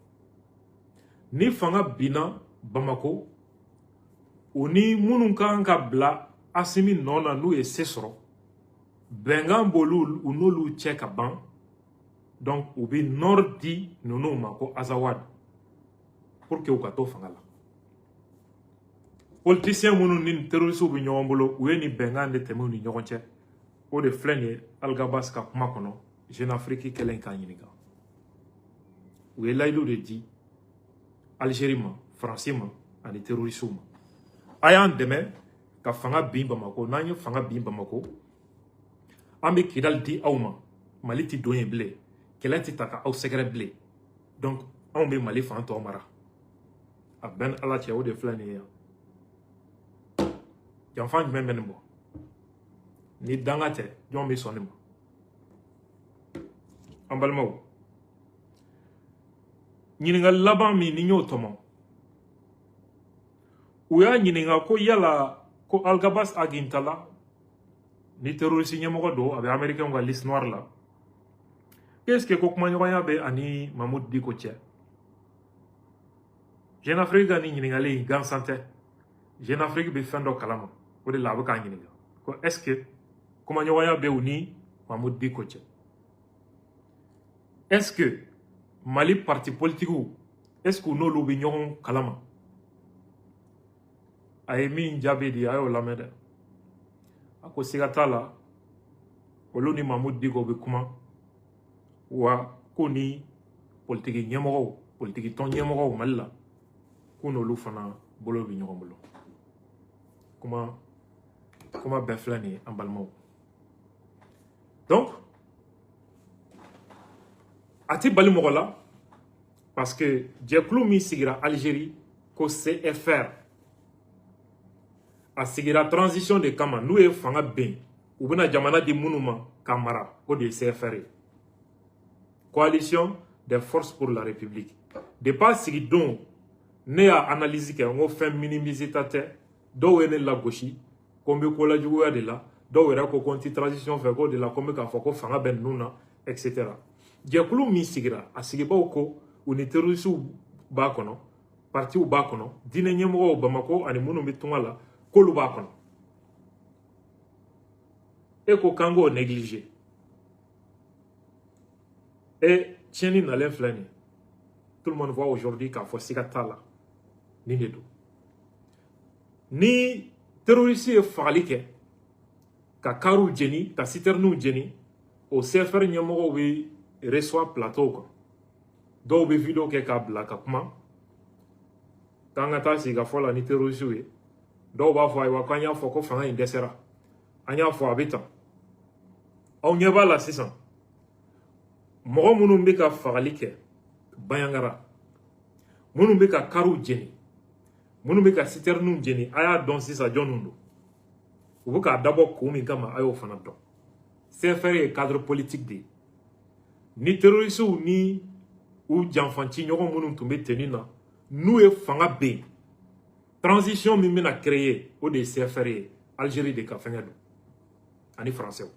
Ni fanga binna Bamako u ni minnu kan ka bila Asimi nɔ na n'u ye se sɔrɔ bɛnkan b'olu u n'olu cɛ ka ban donc u bɛ nord di ninnu ma ko Azawad pour que u ka to fanga la. Politiciens minnu ni terroristes bɛ ɲɔgɔn bolo u ye nin bɛnkan de tɛmɛ u ni ɲɔgɔn cɛ o de filɛ nin ye Algabas ka kuma kɔnɔ Jeune Afrique kɛlen k'a ɲininka. U ye layidu de di Algérie ma Faransi ma ani terroristes ma a y'an dɛmɛ ka fanga bin Bamako. N'an ye fanga bin Bamako an bɛ Kidal di aw ma Mali tɛ don yen bilen kɛlɛ tɛ ta ka aw sɛgɛrɛ bilen donc anw bɛ Mali fan tɔ mara a bɛn Ala cɛ o de filɛ nin ye yan. Janfa jumɛn bɛ nin bɔ ni danga tɛ jɔn bɛ sɔn nin ma. An balimaw ɲininkali laban min ni y'o tɔmɔ u y'a ɲininka ko yala ko Algabas Agintala ni terroriste ɲɛmɔgɔ don a bɛ américain ka liste noire la est ce que ko kumaɲɔgɔnya bɛ ani Mamudu Diko cɛ. Jeune Afrique ka ni ɲininkali gansan tɛ. Jeune Afrique bɛ fɛn dɔ kalama o de la a bɛ k'a ɲininka ko est ce que kumaɲɔgɔnya bɛ u ni Mamudu Diko cɛ. Est ce que Mali parti politique est ce que n'olu bɛ ɲɔgɔn kalama. A ye min jaabi di a y'o lamɛn dɛ. A ko siga t'a la olu ni Mamudu Diko bɛ kuma wa ko ni politiki ɲɛmɔgɔw politiki tɔn ɲɛmɔgɔw Mali la ko n'olu fana bolo bɛ ɲɔgɔn bolo. Kuma bɛɛ filɛ nin ye an balimaw. Donc a ti bali mɔgɔ la parce que jɛkulu min sigira Algérie ko CFR a sigira transition de kama n'u ye fanga ben u bɛna jamana di minnu ma ka mara o de ye CFR ye. Coalition des forces pour la République. Depuis sigi don ne y'a analyse kɛ n ko fɛn minimisita tɛ dɔw ye ne lagosi ko n bɛ ko lajuguya de la dɔw yɛrɛ ko n tɛ transition fɛ ko de la ko n bɛ k'a fɔ ko fanga bɛ ninnu na etc. Jɛkulu min sigira a sigibaw ko u ni terrorisiw b'a kɔnɔ partiw b'a kɔnɔ diinɛ ɲɛmɔgɔw Bamako ani minnu bɛ tunga la k'olu b'a kɔnɔ. E ko k'an k'o négliger et tiɲɛni nalen filɛ nin ye tout le monde voit aujourd'hui k'a fɔ siga t'a la nin de don. Ni terroriste ye fagali kɛ ka kariw jeni ka citernunw jeni o CFR ɲɛmɔgɔw bɛ reçoit plateau kan dɔw bɛ video kɛ k'a bila ka kuma k'an ka taa sigi ka fɔ la ni terroriste ye dɔw b'a fɔ ayiwa k'an y'a fɔ ko fanga in dɛsɛra an y'a fɔ a bɛ tan aw ɲɛ b'a la sisan mɔgɔ minnu bɛ ka fagali kɛ Bayangara. Munu be ka karu jeni. Munu be ka citernu jeni. Aya don sisa jonundo. Ou ka d'abord koumi kama ayo fana don. CFR cadre politique de. Ni terroriste ou ni ou janfanti nyoko munu tumbe tenina. Nous e fanga be. Transition mi mena créé au de CFR Algérie de Kafengado. Ani français.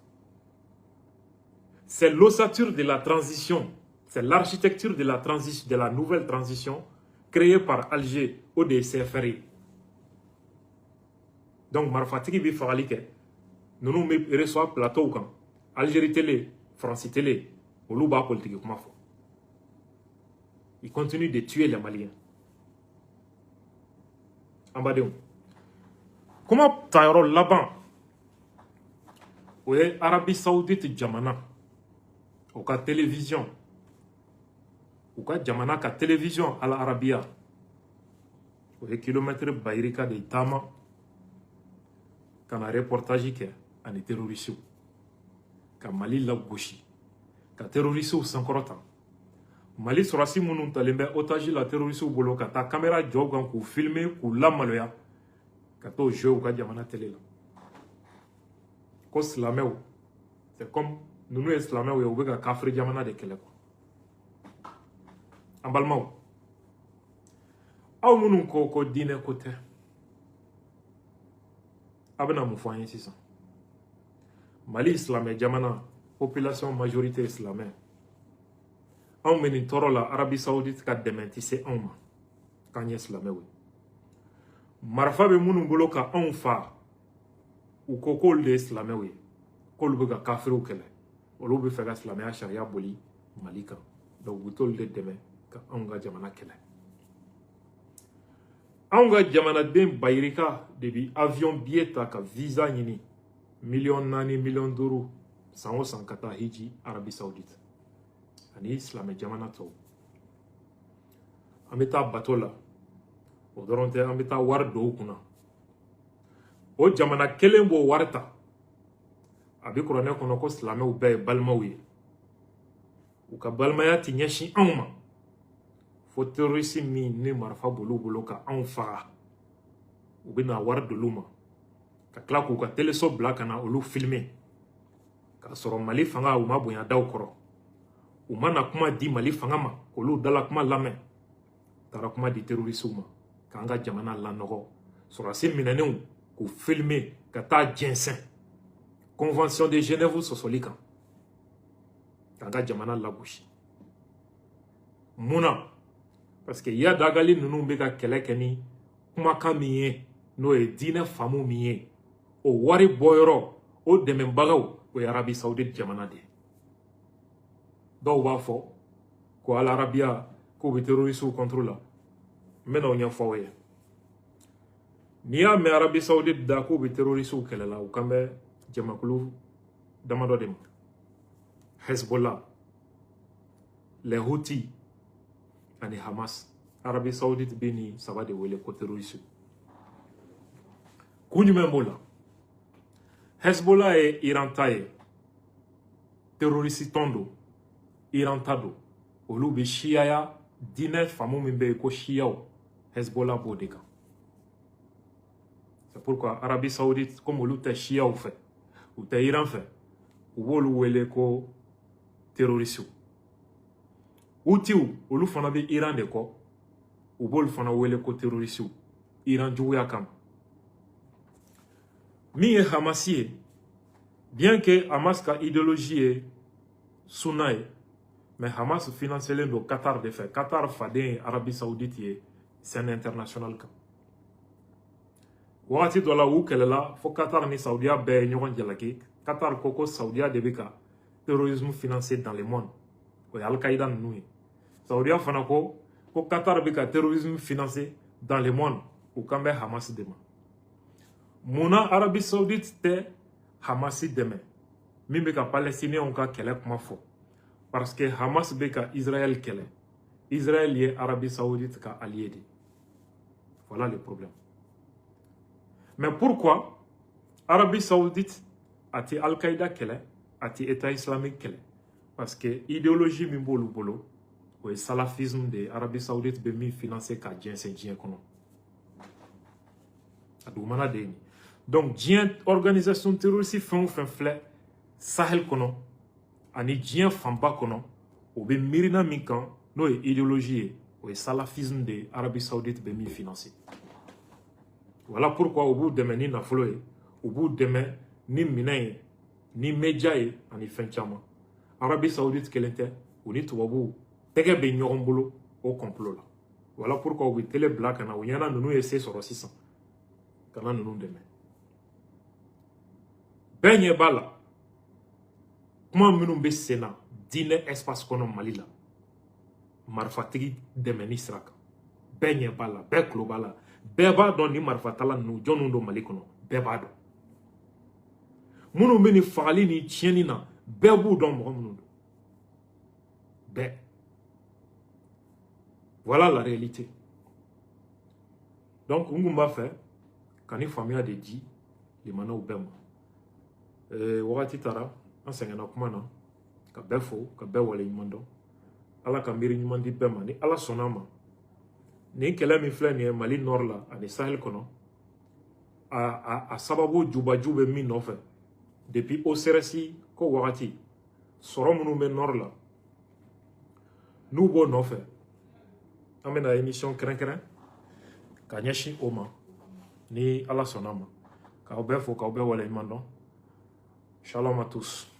C'est l'ossature de la transition. C'est l'architecture de la transition, de la nouvelle transition créée par Alger au de CFR. Donc, Marfatiki bi fagalike. Nous nous reçoit plateau quand Algérie Télé, France Télé, au Louba politique comme fort. Ils continuent de tuer les Maliens. En bas de où? Comment Taïro là-bas? Oui, Arabie Saoudite Djamana. Ou ka télévision. Ou ka Djamana ka télévision à l'Arabia. Oui, kilomètre Bayrika de Tama. Quand un reportage qui est en terroriste. Quand Mali la gauche. Quand terroriste ou sans crotant. Mali surasi munu talembe otage la terroriste ou bolo. Quand ta caméra jogan pour filmer, pour la maloya. Quand tu joues ou ka Djamana télé là. Ko slamé ou. C'est comme nous nous slamé ou ou ka kafri Djamana de kele ko. En balma ou. Aw munu ko dine côté. Abena mu foyer c'est ça. Mali islamé Djamana population majorité islamé. On meni toro la Arabie Saoudite ka dementise on ma. Kanye islamé oui. Marfa be munu bolo ka on fa. Ou kokol de islamé oui. Kol be ka kafiru kele. Olu be fega islamé a sharia boli Malika. Donc butol de deme ka on ga Djamana kele. On ga Djamana den Bayrika debi avion bieta ka visa nini. Million nani million d'euros. 150 hiji Arabie Saoudite. Ani islamé Djamana to. Ameta batola. O doronte ameta war do kuna. O Djamana kelen bo warta. Abi kurane kono ko islamé ou be balmawi. Ou ka balmaya ti nyeshi anma. Fo terroriste mi ni marfa bolo ka anfa. Ou bina war de luma. Ka kla ko ka teleso black na olu filmer. Ka soro Mali fanga ou mabunya daw koro. Ou mana kuma di Mali fanga ma olu dala kuma lame. Tara kuma di terroriste ma. Ka anga Djamana la nogo. Soro asim minaneu ko filmer ka ta jensen. Convention de Genève ou Sosolikan. Kanga Djamana la bouche. Mouna. Parce que ya dagali nunu mbeka kelekeni. Kuma kamiye. No e dine famu miye. O wari boyoro. O demembagaw. O Arabie Saoudite Djamana de. Donc va fo. Ko al Arabia. Ko be terroriste ou contre la. Mena o nyan fawoye. Ni ya me Arabie Saoudite da ko be terroriste ou kelela. Ou kambe Djamakulu damado dem. Hezbollah. Les Houthis. Et Hamas. Arabie Saoudite beni ça va de wele ko terroriste. Kunyume mola. Hezbollah et Iran taye. Terroriste tondo. Iran tado. Olu be shia ya dine famu mimbe ko shia o. Hezbollah bodeka. C'est pourquoi Arabie Saoudite comme olu te shia ou fait. Ou te Iran fait. Ou wolu wele ko terroriste. Outi ou olu fana be Iran de ko. Ou bol fana wele ko terroriste. Iran jouya kam. Mi e Hamasi, bien que Hamas ka idéologie est sunnaï, mais Hamas finance le Qatar de fait. Qatar fadin Arabie Saoudite c'est un international kam. Wati dola wu kelela fo Qatar ni Saoudia be nyogon jalaki. Qatar koko Saoudia debeka terrorisme financé dans le monde. Ko Al-Qaïda nous. Saoudia fanako ko Qatar beka terrorisme financé dans le monde. Ou kambe Hamas dema. Mouna Arabie Saoudite te Hamasi deme. Mi beka Palestinien on ka kele kuma fo. Parce que Hamas beka Israël kele. Israël est Arabie Saoudite ka allié. Voilà le problème. Mais pourquoi Arabie Saoudite a-t-il Al-Qaïda kele, a-t-il État islamique kele? Parce que idéologie mi bolo bolo, o salafisme de Arabie Saoudite be min financer ka diɲɛ c'est diɲɛ kɔnɔ a dugumana de ye donc diɲɛ organisation terroriste fɛn o fɛn filɛ Sahel kɔnɔ ani diɲɛ fanba kɔnɔ o be miirina min kan n'o ye idéologie ye o ye salafisme de Arabie Saoudite be min financer voilà pourquoi o b'u dɛmɛ ni nafolo ye o b'u dɛmɛ ni minɛn ye ni média ye ani fɛn caman Arabie Saoudite kelen tɛ o ni tubabuw tɛgɛ bɛ ɲɔgɔn bolo o complot la voilà pourquoi u bɛ télé bila ka na u ɲɛna ninnu ye se sɔrɔ sisan ka na ninnu dɛmɛ bɛɛ ɲɛ b'a la kuma minnu bɛ sen na diinɛ espace kɔnɔ Mali la marifatigi dɛmɛni sira kan bɛɛ ɲɛ b'a la bɛɛ tulo b'a la bɛɛ b'a dɔn ni marifatala ninnu jɔnniw don Mali kɔnɔ bɛɛ b'a dɔn minnu bɛ nin fagali ni tiɲɛni na bɛɛ b'u dɔn mɔgɔ minnu don bɛɛ voilà la réalité donc n kun b'a fɛ ka ni faamuya de di limanaw bɛɛ ma wagati taara an sɛgɛnna kuma na ka bɛɛ fo ka bɛɛ waleɲuman dɔn ala ka miiri ɲuman di bɛɛ ma ni ala sɔnna ma nin kɛlɛ min filɛ nin ye Mali nord la ani Sahel kɔnɔ a sababu jubaju bɛ min nɔfɛ depuis OCRS ko wagati sɔrɔ minnu bɛ nord la n'u b'o nɔfɛ an bɛna émission kɛrɛnkɛrɛn ka ɲɛsin o ma ni ala sɔnna ma k'aw bɛɛ fo k'aw bɛɛ waleɲuman dɔn shalom à tous